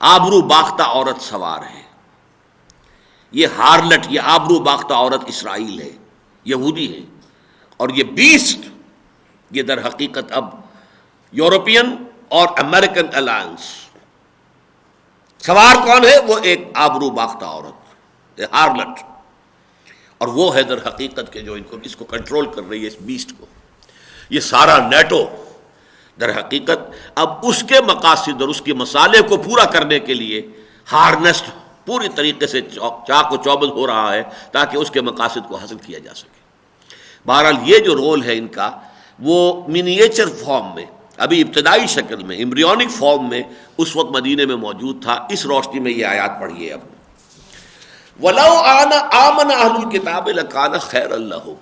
آبرو باختہ عورت سوار ہے. یہ ہارلٹ، یہ آبرو باختہ عورت اسرائیل ہے، یہودی ہے، اور یہ بیسٹ یہ در حقیقت اب یورپین اور امریکن الائنس. سوار کون ہے؟ وہ ایک آبرو باختہ عورت، ہارلٹ، اور وہ ہے در حقیقت کہ جو اس کو کنٹرول کر رہی ہے، اس بیسٹ کو. یہ سارا نیٹو در حقیقت اب اس کے مقاصد اور اس کے مصالح کو پورا کرنے کے لیے ہارنسڈ پوری طریقے سے چاق و چوبند ہو رہا ہے تاکہ اس کے مقاصد کو حاصل کیا جا سکے. بہرحال یہ جو رول ہے ان کا، وہ منیچر فارم میں، ابھی ابتدائی شکل میں، ایمبریونک فارم میں اس وقت مدینے میں موجود تھا. اس روشنی میں یہ آیات پڑھیے اب. وَلَوْ آمَنَ أَهْلُ الْكِتَابِ لَكَانَ خَيْرًا لَّهُمْ،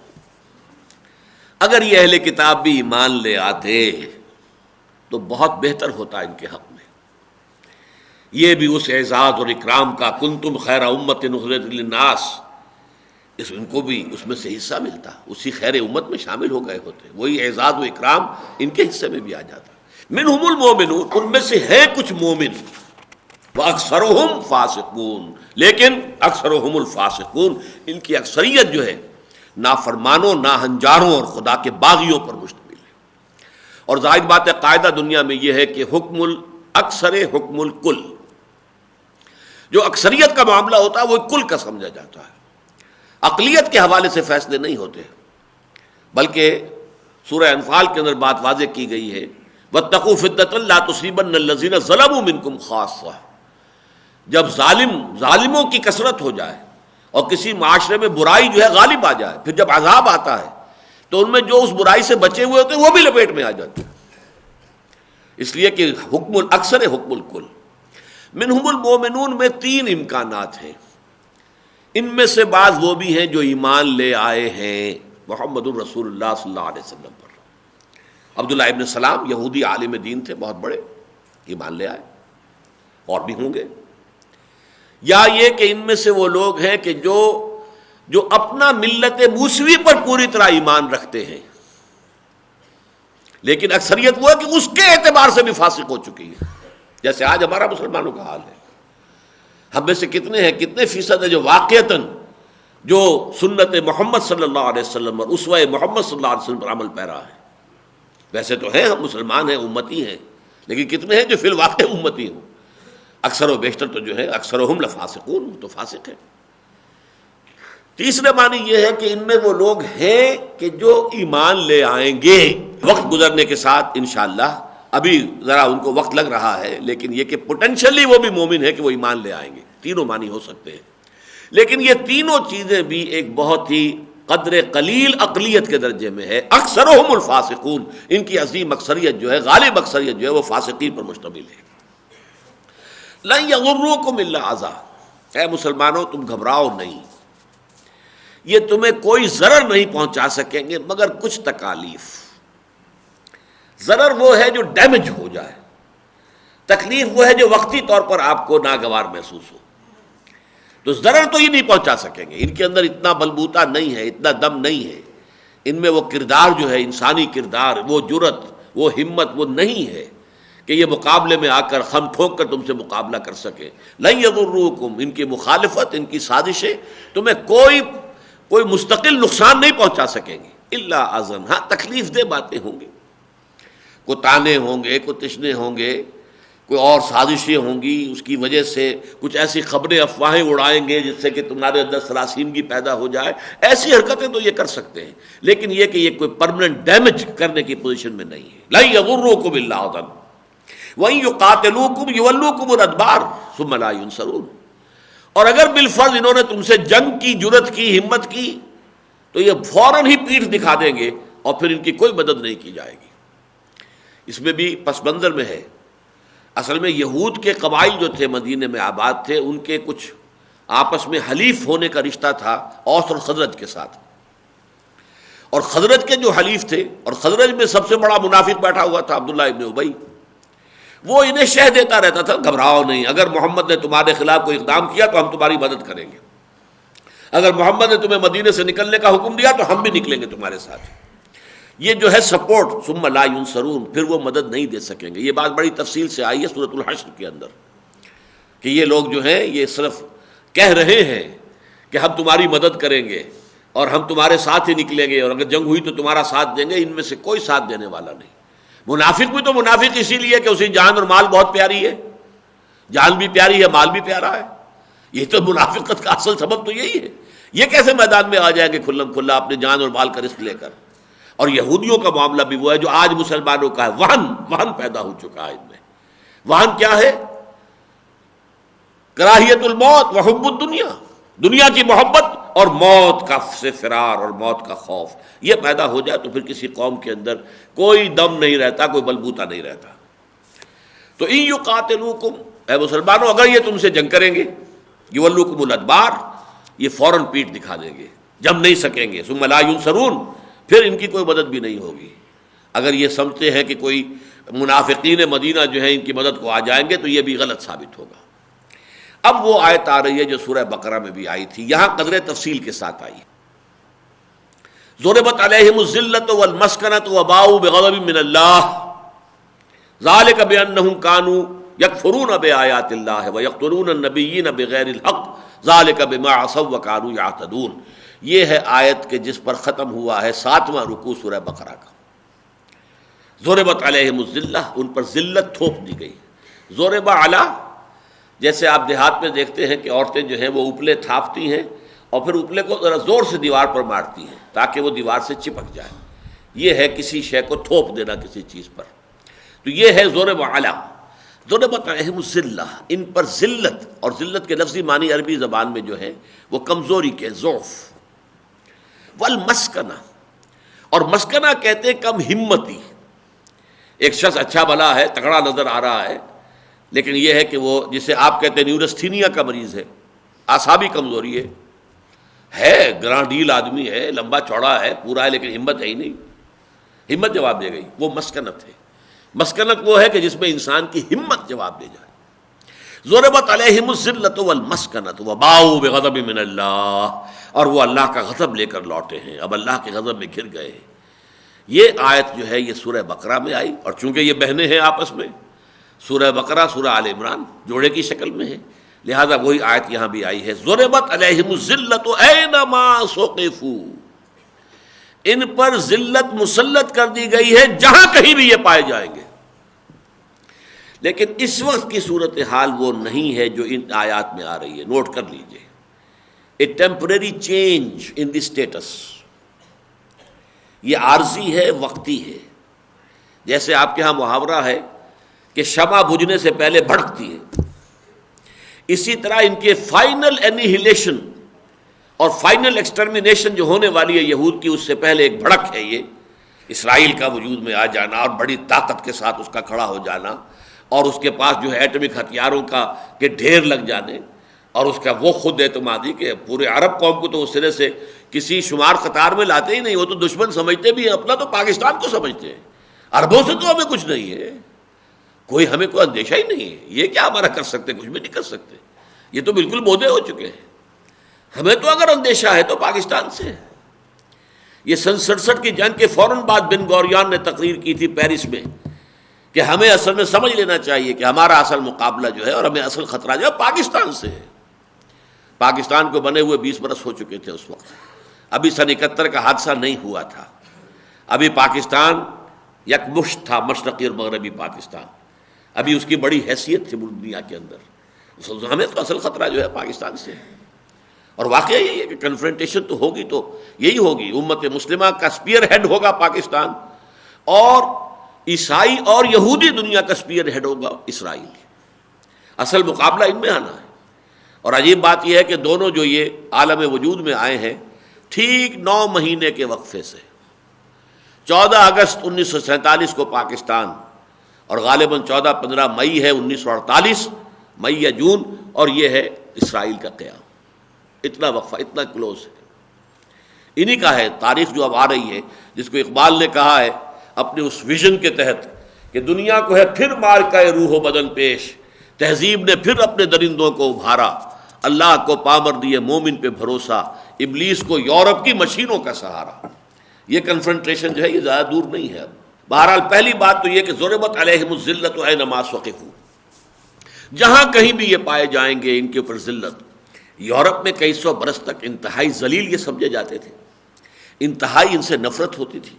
اگر یہ اہل کتاب بھی ایمان لے آتے تو بہت بہتر ہوتا ان کے حق میں. یہ بھی اس اعزاز اور اکرام کا کنتم خیر امت اخرجت للناس، ان کو بھی اس میں سے حصہ ملتا، اسی خیر امت میں شامل ہو گئے ہوتے، وہی اعزاز و اکرام ان کے حصے میں بھی آ جاتا. منہم المومنون، ان میں سے ہے کچھ مومن، واکثرہم فاسقون، لیکن اکثرہم الفاسقون، ان کی اکثریت جو ہے نافرمانوں، ناہنجاروں اور خدا کے باغیوں پر مشتمل ہے. اور ظاہر بات ہے قاعدہ دنیا میں یہ ہے کہ حکم الاکثر حکم الکل، جو اکثریت کا معاملہ ہوتا ہے وہ کل کا سمجھا جاتا ہے. اقلیت کے حوالے سے فیصلے نہیں ہوتے، بلکہ سورہ انفال کے اندر بات واضح کی گئی ہے وَاتَّقُوا فِتْنَةً لَا تُصِيبَنَّ الَّذِينَ ظَلَمُوا مِنكُمْ خَاصَّةً. جب ظالموں کی کثرت ہو جائے اور کسی معاشرے میں برائی جو ہے غالب آ جائے، پھر جب عذاب آتا ہے تو ان میں جو اس برائی سے بچے ہوئے ہوتے ہیں وہ بھی لپیٹ میں آ جاتے ہیں. اس لیے کہ حکم الاکثر حکم الکل. منہم المومنون میں 3 امکانات ہیں. ان میں سے بعض وہ بھی ہیں جو ایمان لے آئے ہیں محمد الرسول اللہ صلی اللہ علیہ وسلم پر. عبداللہ ابن سلام یہودی عالم دین تھے بہت بڑے، ایمان لے آئے، اور بھی ہوں گے. یا یہ کہ ان میں سے وہ لوگ ہیں کہ جو اپنا ملت موسوی پر پوری طرح ایمان رکھتے ہیں، لیکن اکثریت وہ ہے کہ اس کے اعتبار سے بھی فاسق ہو چکی ہے، جیسے آج ہمارا مسلمانوں کا حال ہے. ہم میں سے کتنے فیصد ہیں جو واقعتاً جو سنت محمد صلی اللہ علیہ وسلم اور اسوہ محمد صلی اللہ علیہ وسلم پر عمل پیرا ہے. ویسے تو ہیں، ہم مسلمان ہیں، امتی ہیں، لیکن کتنے ہیں جو فی الواقع امتی ہوں؟ اکثر و بیشتر تو جو ہے اکثرہم لفاسقون، تو فاسق ہے. تیسرے معنی یہ ہے کہ ان میں وہ لوگ ہیں کہ جو ایمان لے آئیں گے وقت گزرنے کے ساتھ انشاءاللہ. ابھی ذرا ان کو وقت لگ رہا ہے، لیکن یہ کہ پوٹینشلی وہ بھی مومن ہے کہ وہ ایمان لے آئیں گے. تینوں معنی ہو سکتے ہیں، لیکن یہ تینوں چیزیں بھی ایک بہت ہی قدر قلیل اقلیت کے درجے میں ہے. اکثرہم الفاسقون، ان کی عظیم اکثریت جو ہے، غالب اکثریت جو ہے، وہ فاسقین پر مشتمل ہے. لن یضروکم الا اذی، اے مسلمانوں تم گھبراؤ نہیں، یہ تمہیں کوئی ضرر نہیں پہنچا سکیں گے مگر کچھ تکالیف. ضرر وہ ہے جو ڈیمیج ہو جائے، تکلیف وہ ہے جو وقتی طور پر آپ کو ناگوار محسوس ہو. تو ضرر تو یہ نہیں پہنچا سکیں گے، ان کے اندر اتنا بلبوتا نہیں ہے، اتنا دم نہیں ہے، ان میں وہ کردار جو ہے، انسانی کردار، وہ جرت، وہ ہمت وہ نہیں ہے کہ یہ مقابلے میں آ کر خم ٹھوک کر تم سے مقابلہ کر سکے. لن یضروکم، ان کی مخالفت، ان کی سازشیں تمہیں کوئی مستقل نقصان نہیں پہنچا سکیں گے. الا اذن، ہاں تکلیف دہ باتیں ہوں گی، کوئی تانے ہوں گے، کوئی تشنے ہوں گے، کوئی اور سازشیں ہوں گی، اس کی وجہ سے کچھ ایسی خبریں افواہیں اڑائیں گے جس سے کہ تمہارے اندر سراسیمگی پیدا ہو جائے. ایسی حرکتیں تو یہ کر سکتے ہیں، لیکن یہ کہ یہ کوئی پرماننٹ ڈیمیج کرنے کی پوزیشن میں نہیں ہے. لن یضروکم الا اذن وَإِن يُقَاتِلُوكُمْ يُوَلُّوكُمُ الْأَدْبَارَ ثُمَّ لَا يُنصَرُونَ. اور اگر بالفرض انہوں نے تم سے جنگ کی جرت کی، ہمت کی، تو یہ فوراً ہی پیٹھ دکھا دیں گے اور پھر ان کی کوئی مدد نہیں کی جائے گی. اس میں بھی پس منظر میں ہے، اصل میں یہود کے قبائل جو تھے مدینے میں آباد تھے، ان کے کچھ آپس میں حلیف ہونے کا رشتہ تھا اوس اور خزرج کے ساتھ. اور خزرج کے جو حلیف تھے، اور خزرج میں سب سے بڑا منافق بیٹھا ہوا تھا عبداللہ ابن ابی، وہ انہیں شہ دیتا رہتا تھا گھبراؤ نہیں، اگر محمد نے تمہارے خلاف کوئی اقدام کیا تو ہم تمہاری مدد کریں گے، اگر محمد نے تمہیں مدینے سے نکلنے کا حکم دیا تو ہم بھی نکلیں گے تمہارے ساتھ۔ یہ جو ہے سپورٹ، ثم لا ینصرون، پھر وہ مدد نہیں دے سکیں گے۔ یہ بات بڑی تفصیل سے آئی ہے سورۃ الحشر کے اندر کہ یہ لوگ جو ہیں یہ صرف کہہ رہے ہیں کہ ہم تمہاری مدد کریں گے اور ہم تمہارے ساتھ ہی نکلیں گے، اور اگر جنگ ہوئی تو تمہارا ساتھ دیں گے، ان میں سے کوئی ساتھ دینے والا نہیں۔ منافق بھی تو منافق اسی لیے کہ اسی جان اور مال بہت پیاری ہے، جان بھی پیاری ہے، مال بھی پیارا ہے، یہ تو منافقت کا اصل سبب تو یہی ہے۔ یہ کیسے میدان میں آ جائیں گے کھلم کھلا اپنے جان اور مال کا رزق لے کر؟ اور یہودیوں کا معاملہ بھی وہ ہے جو آج مسلمانوں کا ہے، وہن پیدا ہو چکا ہے ان میں۔ وہن کیا ہے؟ کراہیت الموت وحب الدنیا، دنیا کی محبت اور موت کا سے فرار اور موت کا خوف، یہ پیدا ہو جائے تو پھر کسی قوم کے اندر کوئی دم نہیں رہتا، کوئی بلبوتا نہیں رہتا۔ تو ان یقاتلوکم، اے مسلمانوں اگر یہ تم سے جنگ کریں گے، یولوکم الادبار، یہ فوراً پیٹ دکھا دیں گے، جم نہیں سکیں گے، ثم لا ینصرون، پھر ان کی کوئی مدد بھی نہیں ہوگی۔ اگر یہ سمجھتے ہیں کہ کوئی منافقین مدینہ جو ہیں ان کی مدد کو آ جائیں گے تو یہ بھی غلط ثابت ہوگا۔ اب وہ آیت آ رہی ہے جو سورہ بقرہ میں بھی آئی تھی، یہاں قدر تفصیل کے ساتھ آئی۔ ضربت علیہم الذلۃ والمسکنۃ وباؤوا بغضب من اللہ ذلک بانہم کانوا یکفرون بآیات اللہ ویقتلون النبیین بغیر الحق ذلک بما عصوا وکانوا یعتدون۔ یہ ہے آیت کہ جس پر ختم ہوا ہے 7واں رکوع سورہ بقرہ کا۔ ضربت علیہم الذلہ، ان پر ذلت تھوپ دی گئی۔ ضرب علی، جیسے آپ دیہات میں دیکھتے ہیں کہ عورتیں جو ہیں وہ اپلے تھاپتی ہیں اور پھر اپلے کو ذرا زور سے دیوار پر مارتی ہیں تاکہ وہ دیوار سے چپک جائے، یہ ہے کسی شے کو تھوپ دینا کسی چیز پر۔ تو یہ ہے ضرب علی، ضربت علیہم الذلہ، ان پر ذلت، اور ذلت کے لفظی معنی عربی زبان میں جو ہے وہ کمزوری کے، ضعف۔ والمسکنہ، اور مسکنہ کہتے ہیں کم ہمتی، ایک شخص اچھا بھلا ہے، تگڑا نظر آ رہا ہے، لیکن یہ ہے کہ وہ جسے آپ کہتے ہیں نیورستھینیا کا مریض ہے، اعصابی کمزوری ہے، گراں ڈیل آدمی ہے، لمبا چوڑا ہے، پورا ہے، لیکن ہمت ہے ہی نہیں، ہمت جواب دے گئی، وہ مسکنت ہے۔ مسکنت وہ ہے کہ جس میں انسان کی ہمت جواب دے جائے۔ ضربت علیہم الذلۃ والمسکنۃ وباؤوا بغضب من اللہ، اور وہ اللہ کا غضب لے کر لوٹے ہیں، اب اللہ کے غضب میں گر گئے ہیں۔ یہ آیت جو ہے یہ سورہ بقرہ میں آئی، اور چونکہ یہ بہنیں ہیں آپس میں، سورہ بقرہ سورہ آل عمران جوڑے کی شکل میں ہے، لہذا وہی آیت یہاں بھی آئی ہے۔ ضربت علیہم الذلۃ اینما ثقفوا، ان پر ذلت مسلط کر دی گئی ہے جہاں کہیں بھی یہ پائے جائیں گے۔ لیکن اس وقت کی صورتحال وہ نہیں ہے جو ان آیات میں آ رہی ہے، نوٹ کر لیجئے، a temporary change in the status, یہ عارضی ہے، وقتی ہے۔ جیسے آپ کے ہاں محاورہ ہے کہ شمع بجھنے سے پہلے بھڑکتی ہے، اسی طرح ان کے فائنل انیہیلیشن اور فائنل ایکسٹرمینیشن جو ہونے والی ہے یہود کی، اس سے پہلے ایک بھڑک ہے یہ اسرائیل کا وجود میں آ جانا اور بڑی طاقت کے ساتھ اس کا کھڑا ہو جانا، اور اس کے پاس جو ہے ایٹمک ہتھیاروں کا کے ڈھیر لگ جانے، اور اس کا وہ خود اعتمادی کہ پورے عرب قوم کو تو اس سرے سے کسی شمار قطار میں لاتے ہی نہیں، وہ تو دشمن سمجھتے بھی ہیں، اپنا تو پاکستان کو سمجھتے ہیں، عربوں سے تو ہمیں کچھ نہیں ہے، کوئی ہمیں کوئی اندیشہ ہی نہیں ہے، یہ کیا ہمارا کر سکتے، کچھ بھی نہیں کر سکتے، یہ تو بالکل بودے ہو چکے ہیں، ہمیں تو اگر اندیشہ ہے تو پاکستان سے ہے۔ یہ سن 67 کی جنگ کے فوراً بعد بن گوریان نے تقریر کی تھی پیرس میں کہ ہمیں اصل میں سمجھ لینا چاہیے کہ ہمارا اصل مقابلہ جو ہے اور ہمیں اصل خطرہ جو ہے پاکستان سے ہے۔ پاکستان کو بنے ہوئے 20 برس ہو چکے تھے اس وقت، ابھی سن 71 کا حادثہ نہیں ہوا تھا، ابھی پاکستان یکمشت تھا، مشرقی اور مغربی پاکستان، ابھی اس کی بڑی حیثیت تھی دنیا کے اندر، ہمیں تو اصل خطرہ جو ہے پاکستان سے ہے۔ اور واقعہ یہی ہے کہ کنفرنٹیشن تو ہوگی تو یہی ہوگی، امت مسلمہ کا اسپیئر ہیڈ ہوگا پاکستان، اور عیسائی اور یہودی دنیا کا اسپیئر ہیڈ ہوگا اسرائیل۔ اصل مقابلہ ان میں آنا ہے، اور عجیب بات یہ ہے کہ دونوں جو یہ عالم وجود میں آئے ہیں ٹھیک 9 مہینے کے وقفے سے، 14 اگست 1947 کو پاکستان، اور غالباً 14-15 مئی ہے 1948، مئی یا جون، اور یہ ہے اسرائیل کا قیام، اتنا وقفہ، اتنا کلوز ہے۔ انہی کا ہے تاریخ جو اب آ رہی ہے، جس کو اقبال نے کہا ہے اپنے اس ویژن کے تحت کہ دنیا کو ہے پھر مار کا روح و بدن پیش، تہذیب نے پھر اپنے درندوں کو ابھارا، اللہ کو پامر دیے مومن پہ بھروسہ، ابلیس کو یورپ کی مشینوں کا سہارا۔ یہ کنفرنٹریشن جو ہے یہ زیادہ دور نہیں ہے اب۔ بہرحال پہلی بات تو یہ کہ ضربت علیہم الذلۃ اینما ثقفوا، جہاں کہیں بھی یہ پائے جائیں گے ان کے اوپر ذلت۔ یورپ میں کئی سو برس تک انتہائی ذلیل یہ سمجھے جاتے تھے، انتہائی ان سے نفرت ہوتی تھی،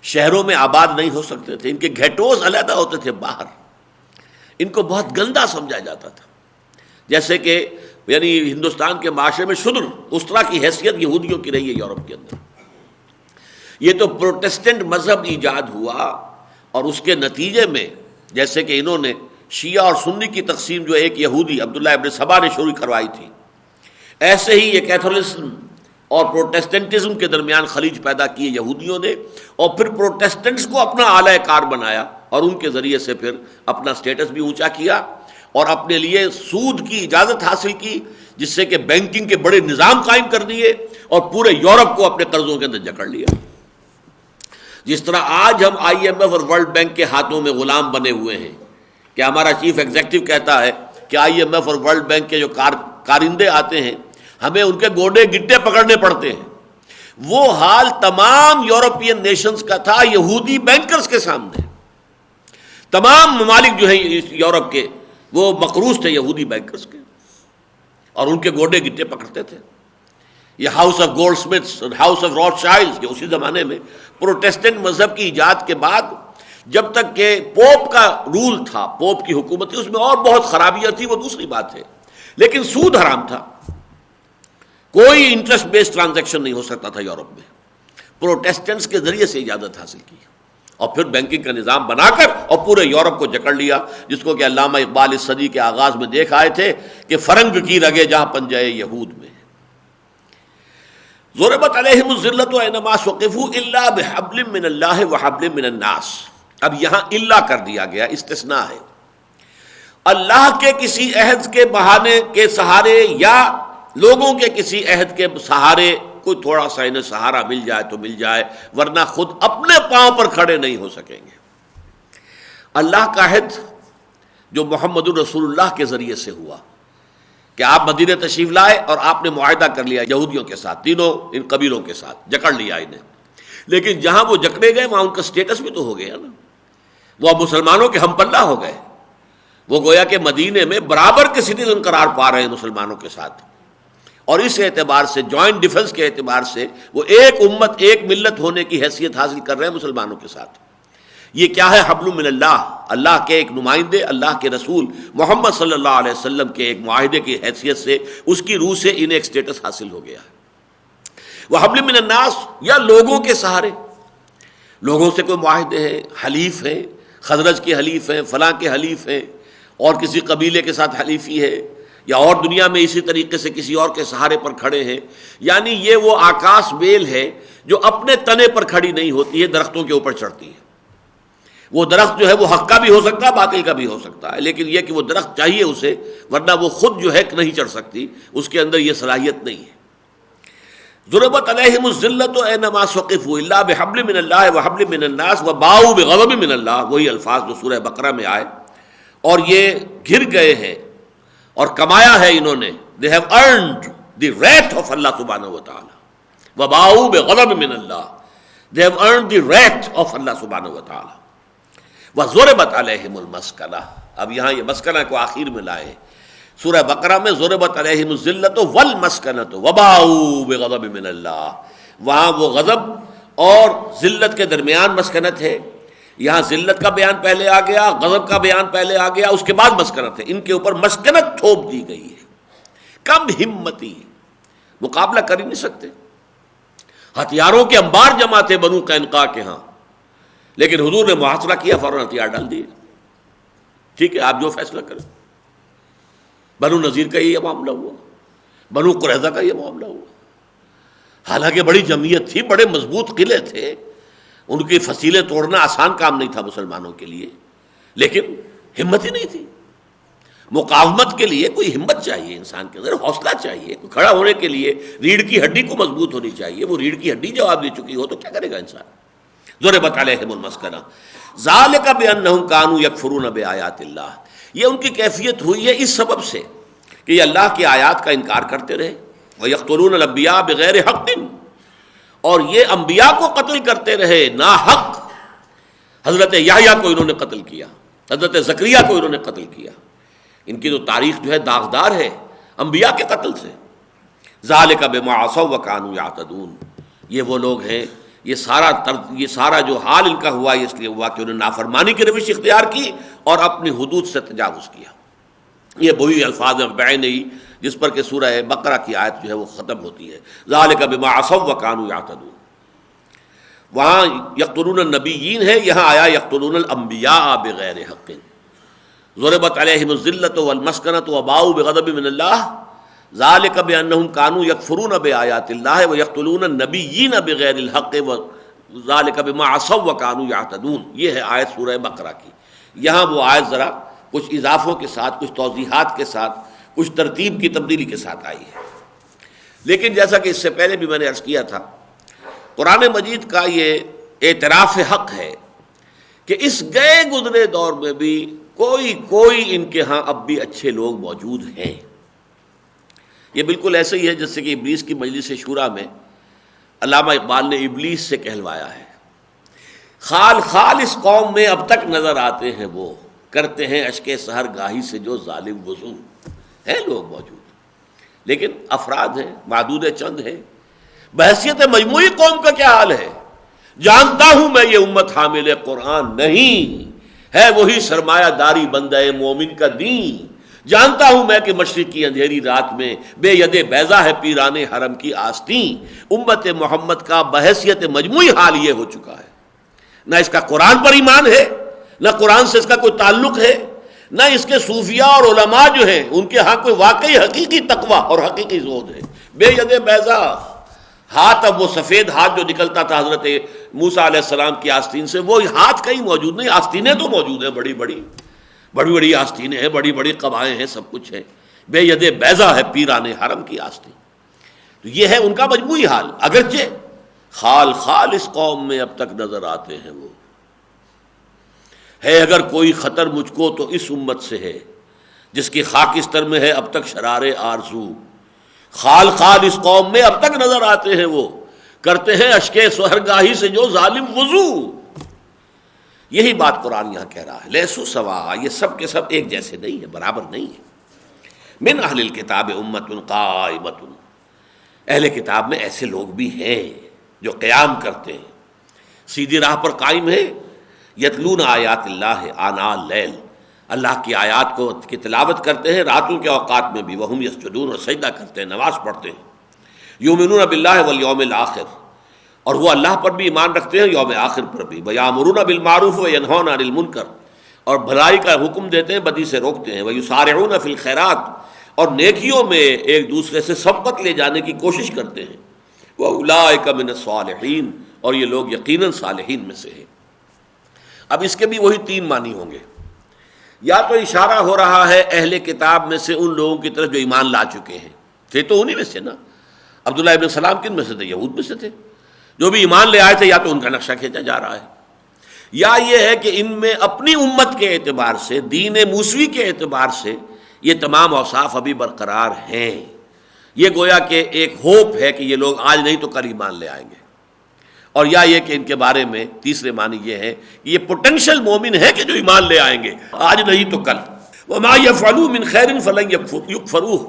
شہروں میں آباد نہیں ہو سکتے تھے، ان کے گھیٹوز علیحدہ ہوتے تھے باہر، ان کو بہت گندا سمجھا جاتا تھا، جیسے کہ یعنی ہندوستان کے معاشرے میں شدر اس طرح کی حیثیت یہودیوں کی رہی ہے یورپ کے اندر۔ یہ تو پروٹیسٹنٹ مذہب ایجاد ہوا اور اس کے نتیجے میں جیسے کہ انہوں نے شیعہ اور سنی کی تقسیم جو ایک یہودی عبداللہ ابن سبا نے شروع کروائی تھی، ایسے ہی یہ کیتھولزم اور پروٹیسٹنٹزم کے درمیان خلیج پیدا کیے یہودیوں نے، اور پھر پروٹیسٹنٹس کو اپنا اعلی کار بنایا اور ان کے ذریعے سے پھر اپنا سٹیٹس بھی اونچا کیا اور اپنے لیے سود کی اجازت حاصل کی، جس سے کہ بینکنگ کے بڑے نظام قائم کر دیے اور پورے یورپ کو اپنے قرضوں کے اندر جکڑ لیا۔ جس طرح آج ہم آئی ایم ایف اور ورلڈ بینک کے ہاتھوں میں غلام بنے ہوئے ہیں کہ ہمارا چیف ایگزیکٹو کہتا ہے کہ آئی ایم ایف اور ورلڈ بینک کے جو کارندے آتے ہیں ہمیں ان کے گوڈے گٹے پکڑنے پڑتے ہیں، وہ حال تمام یورپین نیشنز کا تھا یہودی بینکرز کے سامنے۔ تمام ممالک جو ہیں یورپ کے وہ مقروض تھے یہودی بینکرز کے، اور ان کے گوڈے گٹے پکڑتے تھے۔ یہ ہاؤس آف گولڈ سمتھس اور ہاؤس آف روتھ شائلڈز کے اسی زمانے میں پروٹیسٹنٹ مذہب کی ایجاد کے بعد جب تک کہ پوپ کا رول تھا، پوپ کی حکومت تھی، اس میں اور بہت خرابیاں تھیں، وہ دوسری بات ہے، لیکن سود حرام تھا، کوئی انٹرسٹ بیسڈ ٹرانزیکشن نہیں ہو سکتا تھا یورپ میں۔ پروٹیسٹنٹس کے ذریعے سے اجازت حاصل کی اور پھر بینکنگ کا نظام بنا کر اور پورے یورپ کو جکڑ لیا، جس کو کہ علامہ اقبال اس صدی کے آغاز میں دیکھ آئے تھے کہ فرنگ کی رگے جہاں پنجے یہود میں۔ ضربت علیہم الذلۃ اینما ثقفوا الا بحبل من اللہ وحبل من الناس۔ اب یہاں الا کر دیا گیا، استثناء ہے، اللہ کے کسی عہد کے بہانے کے سہارے یا لوگوں کے کسی عہد کے سہارے کوئی تھوڑا سا انہیں سہارا مل جائے تو مل جائے، ورنہ خود اپنے پاؤں پر کھڑے نہیں ہو سکیں گے۔ اللہ کا عہد جو محمد الرسول اللہ کے ذریعے سے ہوا کہ آپ مدینہ تشریف لائے اور آپ نے معاہدہ کر لیا یہودیوں کے ساتھ، تینوں ان قبیلوں کے ساتھ جکڑ لیا انہیں، لیکن جہاں وہ جکڑے گئے وہاں ان کا سٹیٹس بھی تو ہو گیا نا، وہ اب مسلمانوں کے ہم پلہ ہو گئے، وہ گویا کہ مدینے میں برابر کے سٹیزن قرار پا رہے ہیں مسلمانوں کے ساتھ، اور اس اعتبار سے جوائنٹ ڈیفنس کے اعتبار سے وہ ایک امت ایک ملت ہونے کی حیثیت حاصل کر رہے ہیں مسلمانوں کے ساتھ۔ یہ کیا ہے؟ حبل من اللہ، اللہ کے ایک نمائندے، اللہ کے رسول محمد صلی اللہ علیہ وسلم کے ایک معاہدے کی حیثیت سے اس کی روح سے انہیں ایک سٹیٹس حاصل ہو گیا ہے۔ وہ حبل من الناس، یا لوگوں کے سہارے، لوگوں سے کوئی معاہدے ہیں، حلیف ہیں، خزرج کے حلیف ہیں، فلاں کے حلیف ہیں، اور کسی قبیلے کے ساتھ حلیفی ہے، یا اور دنیا میں اسی طریقے سے کسی اور کے سہارے پر کھڑے ہیں، یعنی یہ وہ آکاش بیل ہے جو اپنے تنے پر کھڑی نہیں ہوتی ہے، درختوں کے اوپر چڑھتی ہے۔ وہ درخت جو ہے وہ حق کا بھی ہو سکتا ہے، باطل کا بھی ہو سکتا ہے، لیکن یہ کہ وہ درخت چاہیے اسے، ورنہ وہ خود جو ہے نہیں چڑھ سکتی، اس کے اندر یہ صلاحیت نہیں ہے۔ ضربت علیہم الذلۃ اینما ثقفوا الا بحبل من اللہ وحبل من الناس وباؤوا بغضب من اللہ، وہی الفاظ جو سورہ بقرہ میں آئے، اور یہ گر گئے ہیں اور کمایا ہے انہوں نے، they have earned the wrath of Allah subhanahu wa ta'ala، وباؤوا بغضب من اللہ، they have earned the wrath of Allah subhanahu wa ta'ala۔ وَضُرِبَتْ عَلَيْهِمُ الْمَسْكَنَةُ، اب یہاں یہ مسکنہ کو آخر میں لائے، سورہ بقرہ میں ضربت علیہم الذلۃ والمسکنۃ وباؤوا بغضب من اللہ، وہاں وہ غضب اور ذلت کے درمیان مسکنت ہے، یہاں ذلت کا بیان پہلے آ گیا، غضب کا بیان پہلے آ گیا، اس کے بعد مسکنت ہے، ان کے اوپر مسکنت تھوپ دی گئی ہے۔ کم ہمتی، مقابلہ کر ہی نہیں سکتے، ہتھیاروں کے انبار جمع تھے بنو قینقاع کے ہاں، لیکن حضور نے محاصرہ کیا، فوراً ہتھیار ڈال دیے، ٹھیک ہے آپ جو فیصلہ کریں۔ بنو نذیر کا یہ معاملہ ہوا، بنو قریظہ کا یہ معاملہ ہوا، حالانکہ بڑی جمعیت تھی، بڑے مضبوط قلعے تھے، ان کی فصیلیں توڑنا آسان کام نہیں تھا مسلمانوں کے لیے، لیکن ہمت ہی نہیں تھی۔ مقاومت کے لیے کوئی ہمت چاہیے، انسان کے اندر حوصلہ چاہیے، کھڑا ہونے کے لیے ریڑھ کی ہڈی کو مضبوط ہونی چاہیے۔ وہ ریڑھ کی ہڈی جواب دے چکی ہو تو کیا کرے گا انسان؟ ضربت علیہم المسکنہ ذالک بانہم کانوا یکفرون بآیات اللہ، یہ ان کی کیفیت ہوئی ہے اس سبب سے کہ یہ اللہ کی آیات کا انکار کرتے رہے، ویقتلون الانبیاء بغیر حق، اور یہ انبیاء کو قتل کرتے رہے ناحق۔ حضرت یحییٰ کو انہوں نے قتل کیا، حضرت زکریا کو انہوں نے قتل کیا، ان کی تو تاریخ جو ہے داغدار ہے انبیاء کے قتل سے۔ ذالک بما عصوا وکانوا یعتدون، یہ وہ لوگ ہیں، یہ سارا جو حال ان کا ہوا اس لیے ہوا کہ انہوں نے نافرمانی کی روش اختیار کی اور اپنی حدود سے تجاوز کیا۔ یہ وہی الفاظ بعین ہی جس پر کہ سورہ بقرہ کی آیت جو ہے وہ ختم ہوتی ہے، ذالک بما عصوا وکانوا یعتدون۔ وہاں یقتلون النبیین ہے، یہاں آیا یقتلون الانبیاء بغیر حق۔ ضربت علیہم الذلۃ والمسکنۃ وباؤوا بغضب من اللہ ذالک بانہم کانوا یکفرون بآیات اللہ ویقتلون النبیین بغیر الحق ذالک بما عصوا وکانوا یعتدون۔ یہ ہے آیت سورہ بقرہ کی۔ یہاں وہ آیت ذرا کچھ اضافوں کے ساتھ، کچھ توضیحات کے ساتھ، کچھ ترتیب کی تبدیلی کے ساتھ آئی ہے، لیکن جیسا کہ اس سے پہلے بھی میں نے عرض کیا تھا، قرآن مجید کا یہ اعتراف حق ہے کہ اس گئے گزرے دور میں بھی کوئی ان کے ہاں اب بھی اچھے لوگ موجود ہیں۔ یہ بالکل ایسے ہی ہے جیسے کہ ابلیس کی مجلس شورا میں علامہ اقبال نے ابلیس سے کہلوایا ہے، خال خال اس قوم میں اب تک نظر آتے ہیں وہ، کرتے ہیں اشک سحر گاہی سے جو ظالم وضو۔ ہیں لوگ موجود، لیکن افراد ہیں، معدود چند ہیں۔ بحیثیت مجموعی قوم کا کیا حال ہے؟ جانتا ہوں میں یہ امت حامل قرآن نہیں ہے، وہی سرمایہ داری بندہ مومن کا دین۔ جانتا ہوں میں کہ مشرق کی اندھیری رات میں بے ید بیضا ہے پیران حرم کی آستین۔ امت محمد کا بحیثیت مجموعی حال یہ ہو چکا ہے، نہ اس کا قرآن پر ایمان ہے، نہ قرآن سے اس کا کوئی تعلق ہے، نہ اس کے صوفیاء اور علماء جو ہیں ان کے ہاں کوئی واقعی حقیقی تقویٰ اور حقیقی زہد ہے۔ بے ید بیضا، ہاتھ اب وہ سفید ہاتھ جو نکلتا تھا حضرت موسیٰ علیہ السلام کی آستین سے، وہ ہاتھ کہیں موجود نہیں۔ آستینیں تو موجود ہیں، بڑی بڑی آستینیں ہیں، بڑی بڑی قبائیں ہیں، سب کچھ ہے۔ بے ید بیضا ہے پیران حرم کی آستین۔ تو یہ ہے ان کا مجموعی حال، اگرچہ خال خال اس قوم میں اب تک نظر آتے ہیں وہ ہے۔ اگر کوئی خطر مجھ کو تو اس امت سے ہے جس کی خاکستر میں ہے اب تک شرار آرزو۔ خال خال اس قوم میں اب تک نظر آتے ہیں وہ، کرتے ہیں اشک سحرگاہی سے جو ظالم وضو۔ یہی بات قرآن یہاں کہہ رہا ہے، لیسو سوا، یہ سب کے سب ایک جیسے نہیں ہے، برابر نہیں ہے۔ من اہل الکتاب امۃ قائمۃ، اہل کتاب میں ایسے لوگ بھی ہیں جو قیام کرتے ہیں، سیدھی راہ پر قائم ہے۔ یتلون آیات اللہ آناء اللیل، اللہ کی آیات کو کی تلاوت کرتے ہیں راتوں کے اوقات میں بھی، وہم یسجدون، اور سجدہ کرتے ہیں، نماز پڑھتے ہیں۔ یؤمنون باللہ والیوم الآخر، اور وہ اللہ پر بھی ایمان رکھتے ہیں، یوم آخر پر بھی۔ ویامرون بالمعروف وینہون عن المنکر، اور بھلائی کا حکم دیتے ہیں، بدی سے روکتے ہیں۔ ویسارعون فی الخیرات، اور نیکیوں میں ایک دوسرے سے سبقت لے جانے کی کوشش کرتے ہیں۔ واولئک من الصالحین، اور یہ لوگ یقیناً صالحین میں سے ہیں۔ اب اس کے بھی وہی تین معنی ہوں گے، یا تو اشارہ ہو رہا ہے اہل کتاب میں سے ان لوگوں کی طرف جو ایمان لا چکے ہیں، تھے تو انہی میں سے نا، عبداللہ ابن سلام کن میں سے تھے؟ یہود میں سے تھے، جو بھی ایمان لے آئے تھے، یا تو ان کا نقشہ کھینچا جا رہا ہے، یا یہ ہے کہ ان میں اپنی امت کے اعتبار سے، دین موسوی کے اعتبار سے یہ تمام اوصاف ابھی برقرار ہیں۔ یہ گویا کہ ایک ہوپ ہے کہ یہ لوگ آج نہیں تو کل ایمان لے آئیں گے، اور یا یہ کہ ان کے بارے میں تیسرے معنی یہ ہے کہ یہ پوٹینشیل مومن ہے کہ جو ایمان لے آئیں گے آج نہیں تو کل۔ وَمَا يَفْعَلُوا مِنْ خَيْرٍ فَلَنْ يُكْفَرُوهُ،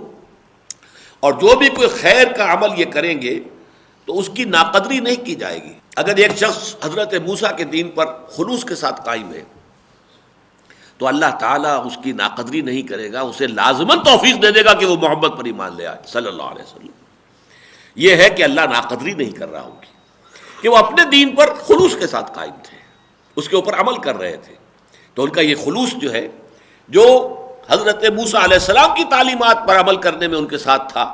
اور جو بھی کوئی خیر کا عمل یہ کریں گے تو اس کی ناقدری نہیں کی جائے گی۔ اگر ایک شخص حضرت موسیٰ کے دین پر خلوص کے ساتھ قائم ہے تو اللہ تعالیٰ اس کی ناقدری نہیں کرے گا، اسے لازماً توفیق دے دے گا کہ وہ محمد پر ایمان لے آئے صلی اللہ علیہ وسلم۔ یہ ہے کہ اللہ ناقدری نہیں کر رہا ان کی، کہ وہ اپنے دین پر خلوص کے ساتھ قائم تھے، اس کے اوپر عمل کر رہے تھے، تو ان کا یہ خلوص جو ہے، جو حضرت موسیٰ علیہ السلام کی تعلیمات پر عمل کرنے میں ان کے ساتھ تھا،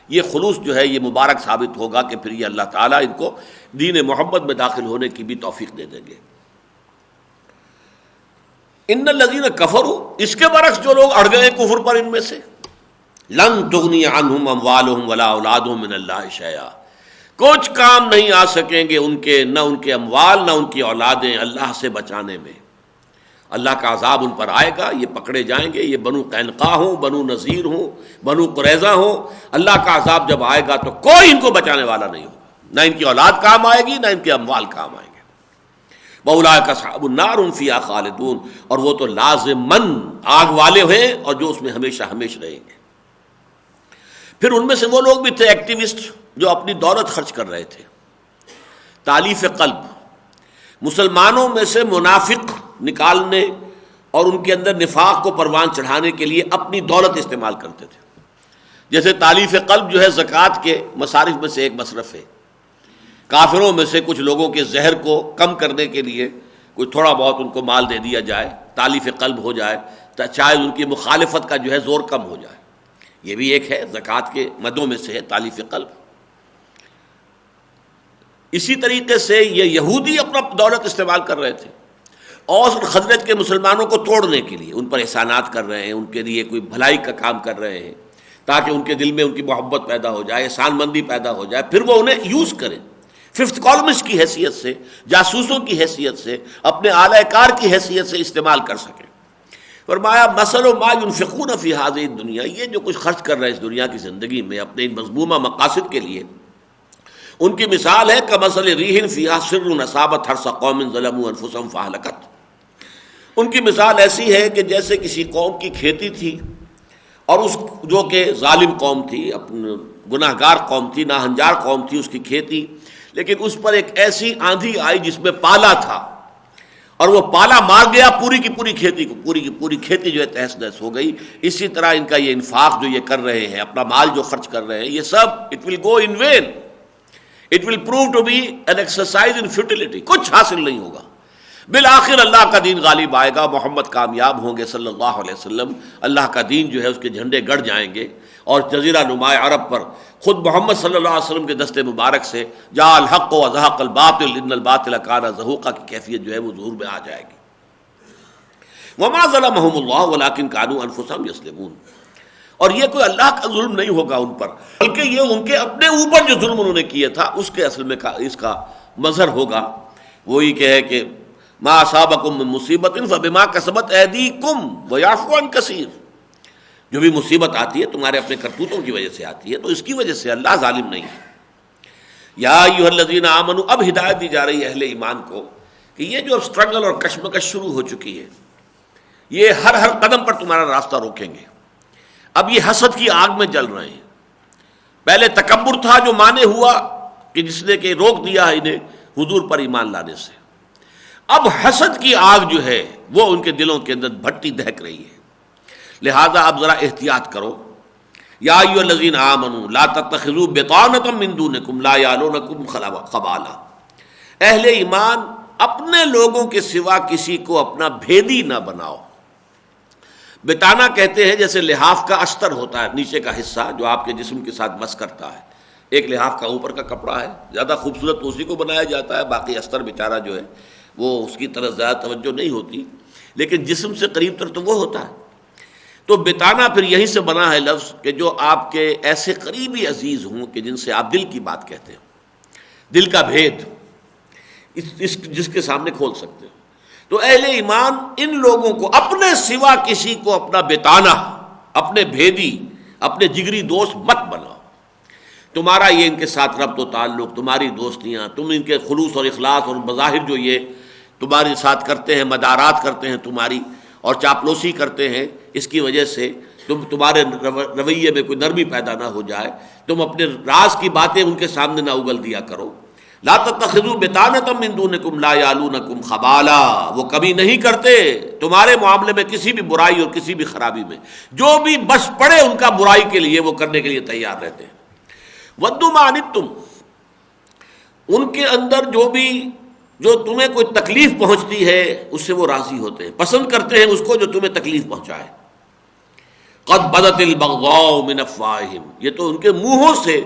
یہ خلوص جو ہے یہ مبارک ثابت ہوگا کہ پھر یہ اللہ تعالیٰ ان کو دین محمد میں داخل ہونے کی بھی توفیق دے دیں گے۔ ان الذین کفروا، اس کے برعکس جو لوگ اڑ گئے کفر پر ان میں سے، لن تغنی عنہم اموالہم ولا اولادہم من اللہ شیئا، کچھ کام نہیں آ سکیں گے ان کے، نہ ان کے اموال نہ ان کی اولادیں اللہ سے بچانے میں۔ اللہ کا عذاب ان پر آئے گا، یہ پکڑے جائیں گے، یہ بنو قینقاع ہوں، بنو نذیر ہوں، بنو قریظہ ہوں، اللہ کا عذاب جب آئے گا تو کوئی ان کو بچانے والا نہیں ہوگا، نہ ان کی اولاد کام آئے گی نہ ان کے اموال کام آئیں گے۔ وَأُولَٰئِكَ أَصْحَابُ النَّارِ هُمْ فِيهَا خَالِدُونَ، اور وہ تو لازماً آگ والے ہیں اور جو اس میں ہمیشہ ہمیشہ رہیں گے۔ پھر ان میں سے وہ لوگ بھی تھے ایکٹیوسٹ جو اپنی دولت خرچ کر رہے تھے، تالیف قلب، مسلمانوں میں سے منافق نکالنے اور ان کے اندر نفاق کو پروان چڑھانے کے لیے اپنی دولت استعمال کرتے تھے۔ جیسے تالیف قلب جو ہے زکوٰۃ کے مصارف میں سے ایک مصرف ہے، کافروں میں سے کچھ لوگوں کے زہر کو کم کرنے کے لیے کوئی تھوڑا بہت ان کو مال دے دیا جائے، تالیف قلب ہو جائے، شاید ان کی مخالفت کا جو ہے زور کم ہو جائے، یہ بھی ایک ہے زکوٰۃ کے مدوں میں سے ہے تالیف قلب۔ اسی طریقے سے یہ یہودی اپنا دولت استعمال کر رہے تھے، اوس اور خزرج کے مسلمانوں کو توڑنے کے لیے ان پر احسانات کر رہے ہیں، ان کے لیے کوئی بھلائی کا کام کر رہے ہیں تاکہ ان کے دل میں ان کی محبت پیدا ہو جائے، احسان مندی پیدا ہو جائے، پھر وہ انہیں یوز کریں، ففتھ کالمسٹ کی حیثیت سے، جاسوسوں کی حیثیت سے، اپنے اعلی کار کی حیثیت سے استعمال کر سکیں۔ فرمایا مثل ما ينفقون فی هذه الدنیا، یہ جو کچھ خرچ کر رہے ہیں اس دنیا کی زندگی میں اپنے ان مذمومہ مقاصد کے لیے، ان کی مثال ہے کمثل ریح فیہا سر اصابت حرث قوم ظلموا انفسهم فاہلکت، ان کی مثال ایسی ہے کہ جیسے کسی قوم کی کھیتی تھی اور اس جو کہ ظالم قوم تھی، اپنے گناہگار قوم تھی، ناہنجار قوم تھی، اس کی کھیتی، لیکن اس پر ایک ایسی آندھی آئی جس میں پالا تھا اور وہ پالا مار گیا پوری کی پوری کھیتی کو، پوری کی پوری کھیتی جو ہے تہس نہس ہو گئی۔ اسی طرح ان کا یہ انفاق جو یہ کر رہے ہیں، اپنا مال جو خرچ کر رہے ہیں، یہ سب it will go in vain, it will prove to be an exercise in futility, کچھ حاصل نہیں ہوگا۔ بالآخر اللہ کا دین غالب آئے گا، محمد کامیاب ہوں گے صلی اللہ علیہ وسلم، اللہ کا دین جو ہے اس کے جھنڈے گڑ جائیں گے، اور جزیرہ نما عرب پر خود محمد صلی اللہ علیہ وسلم کے دست مبارک سے جاء الحق وزهق الباطل ان الباطل کان زہوقا کی کیفیت جو ہے وہ ظہور میں آ جائے گی۔ وما ظلمهم اللہ ولکن کانوا انفسهم یظلمون، اور یہ کوئی اللہ کا ظلم نہیں ہوگا ان پر، بلکہ یہ ان کے اپنے اوپر جو ظلم انہوں نے کیا تھا اس کے اصل میں اس کا مظہر ہوگا۔ وہی کہ ہے کہ ما اصابکم من مصیبت فبما کسبت ایدیکم ویعفو عن کثیر، جو بھی مصیبت آتی ہے تمہارے اپنے کرتوتوں کی وجہ سے آتی ہے، تو اس کی وجہ سے اللہ ظالم نہیں ہے۔ یا ایھا الذین آمنوا، اب ہدایت دی جا رہی ہے اہل ایمان کو کہ یہ جو اسٹرگل اور کشمکش شروع ہو چکی ہے، یہ ہر قدم پر تمہارا راستہ روکیں گے۔ اب یہ حسد کی آگ میں جل رہے ہیں، پہلے تکبر تھا جو مانے ہوا کہ جس نے کہ روک دیا انہیں حضور پر ایمان لانے سے، اب حسد کی آگ جو ہے وہ ان کے دلوں کے اندر بھٹی دہک رہی ہے، لہذا اب ذرا احتیاط کرو۔ یا ایھا الذین آمنوا لا تتخذوا بطانۃ من دونکم لا یعلونکم خبالا، اہل ایمان اپنے لوگوں کے سوا کسی کو اپنا بھیدی نہ بناؤ۔ بتانا کہتے ہیں جیسے لحاف کا استر ہوتا ہے، نیچے کا حصہ جو آپ کے جسم کے ساتھ مس کرتا ہے، ایک لحاف کا اوپر کا کپڑا ہے، زیادہ خوبصورت اسی کو بنایا جاتا ہے، باقی استر بیچارہ جو ہے وہ اس کی طرف زیادہ توجہ نہیں ہوتی، لیکن جسم سے قریب تر تو وہ ہوتا ہے۔ تو بتانا پھر یہیں سے بنا ہے لفظ کہ جو آپ کے ایسے قریبی عزیز ہوں کہ جن سے آپ دل کی بات کہتے ہو، دل کا بھید جس کے سامنے کھول سکتے ہو۔ تو اہل ایمان ان لوگوں کو اپنے سوا کسی کو اپنا بتانا، اپنے بھیدی، اپنے جگری دوست مت بناؤ۔ تمہارا یہ ان کے ساتھ ربط و تعلق، تمہاری دوستیاں، تم ان کے خلوص اور اخلاص اور بظاہر جو یہ تمہارے ساتھ کرتے ہیں، مدارات کرتے ہیں تمہاری اور چاپلوسی کرتے ہیں، اس کی وجہ سے تمہارے رویے میں کوئی نرمی پیدا نہ ہو جائے، تم اپنے راز کی باتیں ان کے سامنے نہ اگل دیا کرو۔ لا تتخذوا بطانۃ من دونکم لا یعلونکم خبالا، وہ کبھی نہیں کرتے تمہارے معاملے میں کسی بھی برائی اور کسی بھی خرابی میں، جو بھی بس پڑے ان کا برائی کے لیے وہ کرنے کے لیے تیار رہتے ہیں۔ ودوا ما عنتم، ان کے اندر جو تمہیں کوئی تکلیف پہنچتی ہے اس سے وہ راضی ہوتے ہیں، پسند کرتے ہیں اس کو جو تمہیں تکلیف پہنچائے۔ قد بدت البغضاء من افواہہم، یہ تو ان کے منہوں سے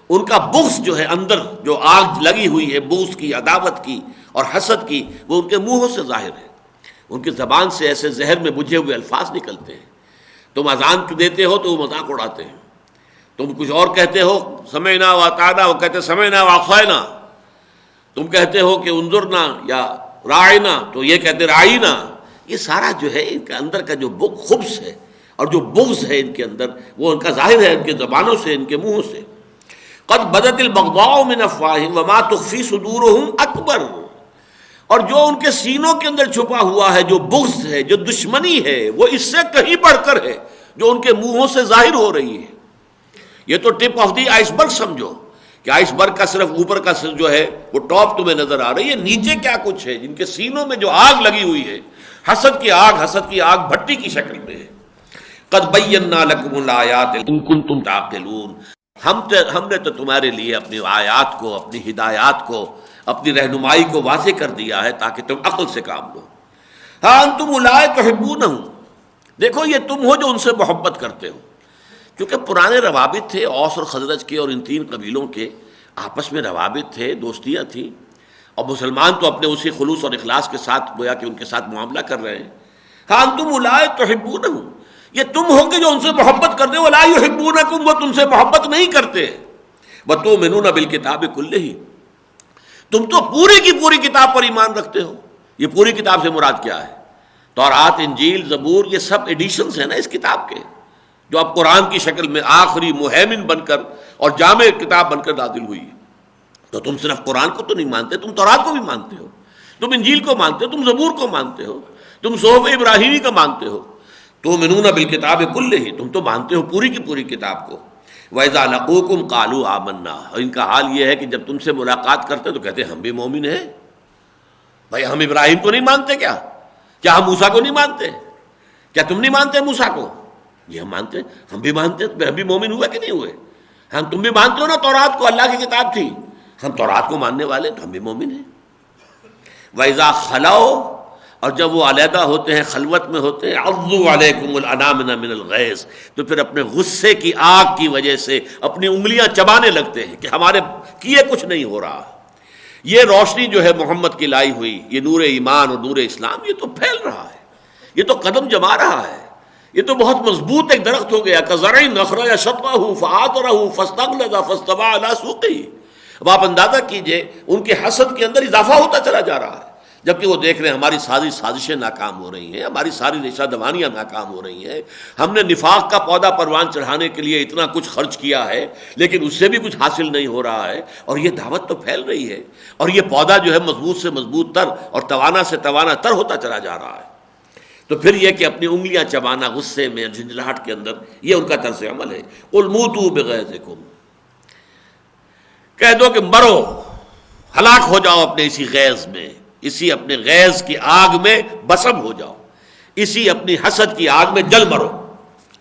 ان کا بغض جو ہے، اندر جو آگ لگی ہوئی ہے بغض کی، عداوت کی اور حسد کی، وہ ان کے منہوں سے ظاہر ہے۔ ان کی زبان سے ایسے زہر میں بجھے ہوئے الفاظ نکلتے ہیں. تم اذان دیتے ہو تو وہ مذاق اڑاتے ہیں، تم کچھ اور کہتے ہو سمعنا واطعنا، وہ کہتے سمعنا واخینا. تم کہتے ہو کہ انظرنا یا راعنا تو یہ کہتے راعینا. یہ سارا جو ہے ان کے اندر کا جو خبث ہے اور جو بغض ہے ان کے اندر، وہ ان کا ظاہر ہے ان کے زبانوں سے، ان کے منہوں سے. قد بدت البغضاء من افواہہم وما تخفی صدورہم اکبر. اور جو ان کے سینوں کے اندر چھپا ہوا ہے، جو بغض ہے، جو دشمنی ہے، وہ اس سے کہیں بڑھ کر ہے جو ان کے منہوں سے ظاہر ہو رہی ہے. یہ تو ٹپ آف دی آئس برگ سمجھو کہ آئس برگ کا صرف اوپر کا جو ہے وہ ٹاپ تمہیں نظر آ رہی ہے، نیچے کیا کچھ ہے. جن کے سینوں میں جو آگ لگی ہوئی ہے، حسد کی آگ بھٹی کی شکل میں ہے. قد بینا لکم الآیات ان کنتم تعقلون. ہم نے تو تمہارے لیے اپنی آیات کو، اپنی ہدایات کو، اپنی رہنمائی کو واضح کر دیا ہے تاکہ تم عقل سے کام لو. ہاں انتم اولئک تحبونہم، دیکھو یہ تم ہو جو ان سے محبت کرتے ہو. کیونکہ پرانے روابط تھے اوس اور خزرج کے، اور ان تین قبیلوں کے آپس میں روابط تھے، دوستیاں تھیں، اور مسلمان تو اپنے اسی خلوص اور اخلاص کے ساتھ گویا کہ ان کے ساتھ معاملہ کر رہے ہیں. ہاں انتم اولئک تحبونہم، یہ تم ہو کہ جو ان سے محبت کرتے ہو. ولا یحبونکم، وہ تم سے محبت نہیں کرتے. وتؤمنون بالکتاب کلہ، تم تو پوری کی پوری کتاب پر ایمان رکھتے ہو. یہ پوری کتاب سے مراد کیا ہے؟ تورات، انجیل، زبور، یہ سب ایڈیشنز ہیں نا اس کتاب کے، جو اب قرآن کی شکل میں آخری مہیمن بن کر اور جامع کتاب بن کر نازل ہوئی ہے. تو تم صرف قرآن کو تو نہیں مانتے، تم تورات کو بھی مانتے ہو، تم انجیل کو مانتے ہو، تم زبور کو مانتے ہو، تم صحف ابراہیمی کا مانتے ہو. تؤمنون بالکتاب کلہ، تم تو مانتے ہو پوری کی پوری کتاب کو. وَإِذَا لَقُوكُمْ قَالُوا آمَنَّا، اور ان کا حال یہ ہے کہ جب تم سے ملاقات کرتے تو کہتے ہم بھی مومن ہیں. بھائی ہم ابراہیم کو نہیں مانتے کیا ہم موسیٰ کو نہیں مانتے؟ کیا تم نہیں مانتے موسیٰ کو؟ یہ ہم مانتے ہیں، ہم بھی مانتے ہیں. ہم بھی مومن ہوئے کہ نہیں ہوئے؟ ہم تم بھی مانتے ہو نا تورات کو، اللہ کی کتاب تھی. ہم تورات کو ماننے والے تو ہم بھی مومن ہیں. وَإِذَا خَلَوْا، اور جب وہ علیحدہ ہوتے ہیں، خلوت میں ہوتے ہیں، عَضُّوا عَلَيْكُمُ الْأَنَامِنَ مِنَ الْغَيْظِ، تو پھر اپنے غصے کی آگ کی وجہ سے اپنی انگلیاں چبانے لگتے ہیں کہ ہمارے کیے کچھ نہیں ہو رہا. یہ روشنی جو ہے محمد کی لائی ہوئی، یہ نور ایمان اور نور اسلام، یہ تو پھیل رہا ہے، یہ تو قدم جما رہا ہے، یہ تو بہت مضبوط ایک درخت ہو گیا. كَزَرْعٍ أَخْرَجَ شَطْأَهُ فَآزَرَهُ فَاسْتَغْلَظَ فَاسْتَوَىٰ عَلَىٰ سُوقِهِ. اب آپ اندازہ کیجئے ان کے حسد کے اندر اضافہ ہوتا چلا جا رہا ہے، جبکہ وہ دیکھ رہے ہیں ہماری ساری سازشیں ناکام ہو رہی ہیں، ہماری ساری ریشہ دوانیاں ناکام ہو رہی ہیں. ہم نے نفاق کا پودا پروان چڑھانے کے لیے اتنا کچھ خرچ کیا ہے، لیکن اس سے بھی کچھ حاصل نہیں ہو رہا ہے، اور یہ دعوت تو پھیل رہی ہے، اور یہ پودا جو ہے مضبوط سے مضبوط تر اور توانا سے توانا تر ہوتا چلا جا رہا ہے. تو پھر یہ کہ اپنی انگلیاں چبانا غصے میں، جھنجھلاہٹ کے اندر، یہ ان کا طرز عمل ہے. قُلْ مُوتُوا بِغَيْظِكُمْ، کہہ دو کہ مرو، ہلاک ہو جاؤ اپنے اسی غیظ میں، اسی اپنے غیظ کی آگ میں بسم ہو جاؤ، اسی اپنی حسد کی آگ میں جل مرو.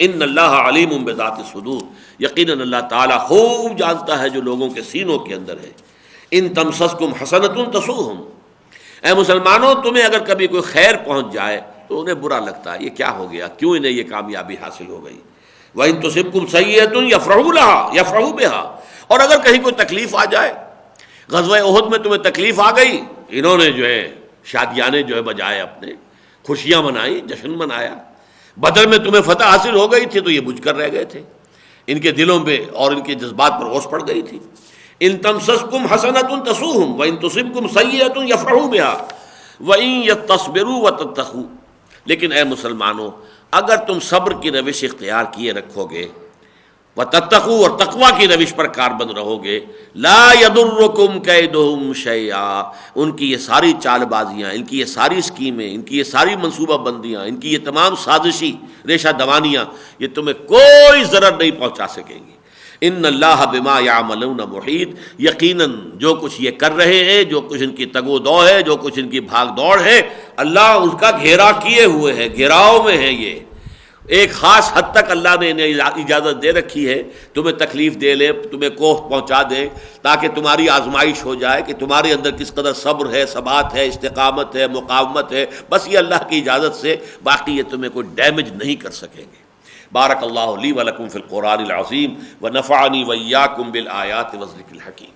ان اللہ علیم بذات الصدور، یقیناً اللہ تعالیٰ خوب جانتا ہے جو لوگوں کے سینوں کے اندر ہے. ان تمسسکم حسنۃ تسؤہم، اے مسلمانوں تمہیں اگر کبھی کوئی خیر پہنچ جائے تو انہیں برا لگتا ہے، یہ کیا ہو گیا، کیوں انہیں یہ کامیابی حاصل ہو گئی. وَإِن تُصِبْكُمْ سَیِّئَةٌ یفرحوا بها، اور اگر کہیں کوئی تکلیف آ جائے، غزوہ احد میں تمہیں تکلیف آ گئی، انہوں نے جو ہے شادیانے جو ہے بجائے اپنے، خوشیاں منائی، جشن منایا. بدر میں تمہیں فتح حاصل ہو گئی تھی تو یہ بجھ کر رہ گئے تھے، ان کے دلوں پہ اور ان کے جذبات پر اوس پڑ گئی تھی. ان تمسسکم حسنۃ تسؤہم وان تصبکم سیئۃ یفرحوا بها وان تصبروا وتتقوا. لیکن اے مسلمانوں اگر تم صبر کی روش اختیار کیے رکھو گے، وتتقوا اور تقوی کی روش پر کاربند رہو گے، لا یضرکم کیدہم شیئا، ان کی یہ ساری چال بازیاں، ان کی یہ ساری اسکیمیں، ان کی یہ ساری منصوبہ بندیاں، ان کی یہ تمام سازشی ریشہ دوانیاں، یہ تمہیں کوئی ضرر نہیں پہنچا سکیں گی. ان اللہ بما یعملون محیط، یقیناً جو کچھ یہ کر رہے ہیں، جو کچھ ان کی تگ و دو ہے، جو کچھ ان کی بھاگ دوڑ ہے، اللہ اس کا گھیرا کیے ہوئے ہے، گھیراؤ میں ہے. یہ ایک خاص حد تک اللہ نے انہیں اجازت دے رکھی ہے، تمہیں تکلیف دے لے، تمہیں کوہ پہنچا دے، تاکہ تمہاری آزمائش ہو جائے کہ تمہارے اندر کس قدر صبر ہے، ثبات ہے، استقامت ہے، مقاومت ہے. بس یہ اللہ کی اجازت سے، باقی یہ تمہیں کوئی ڈیمیج نہیں کر سکیں گے. بارک اللہ لی ولکم فی القرآن العظیم ونفعنی وإیاکم بالآیات والذکر الحکیم.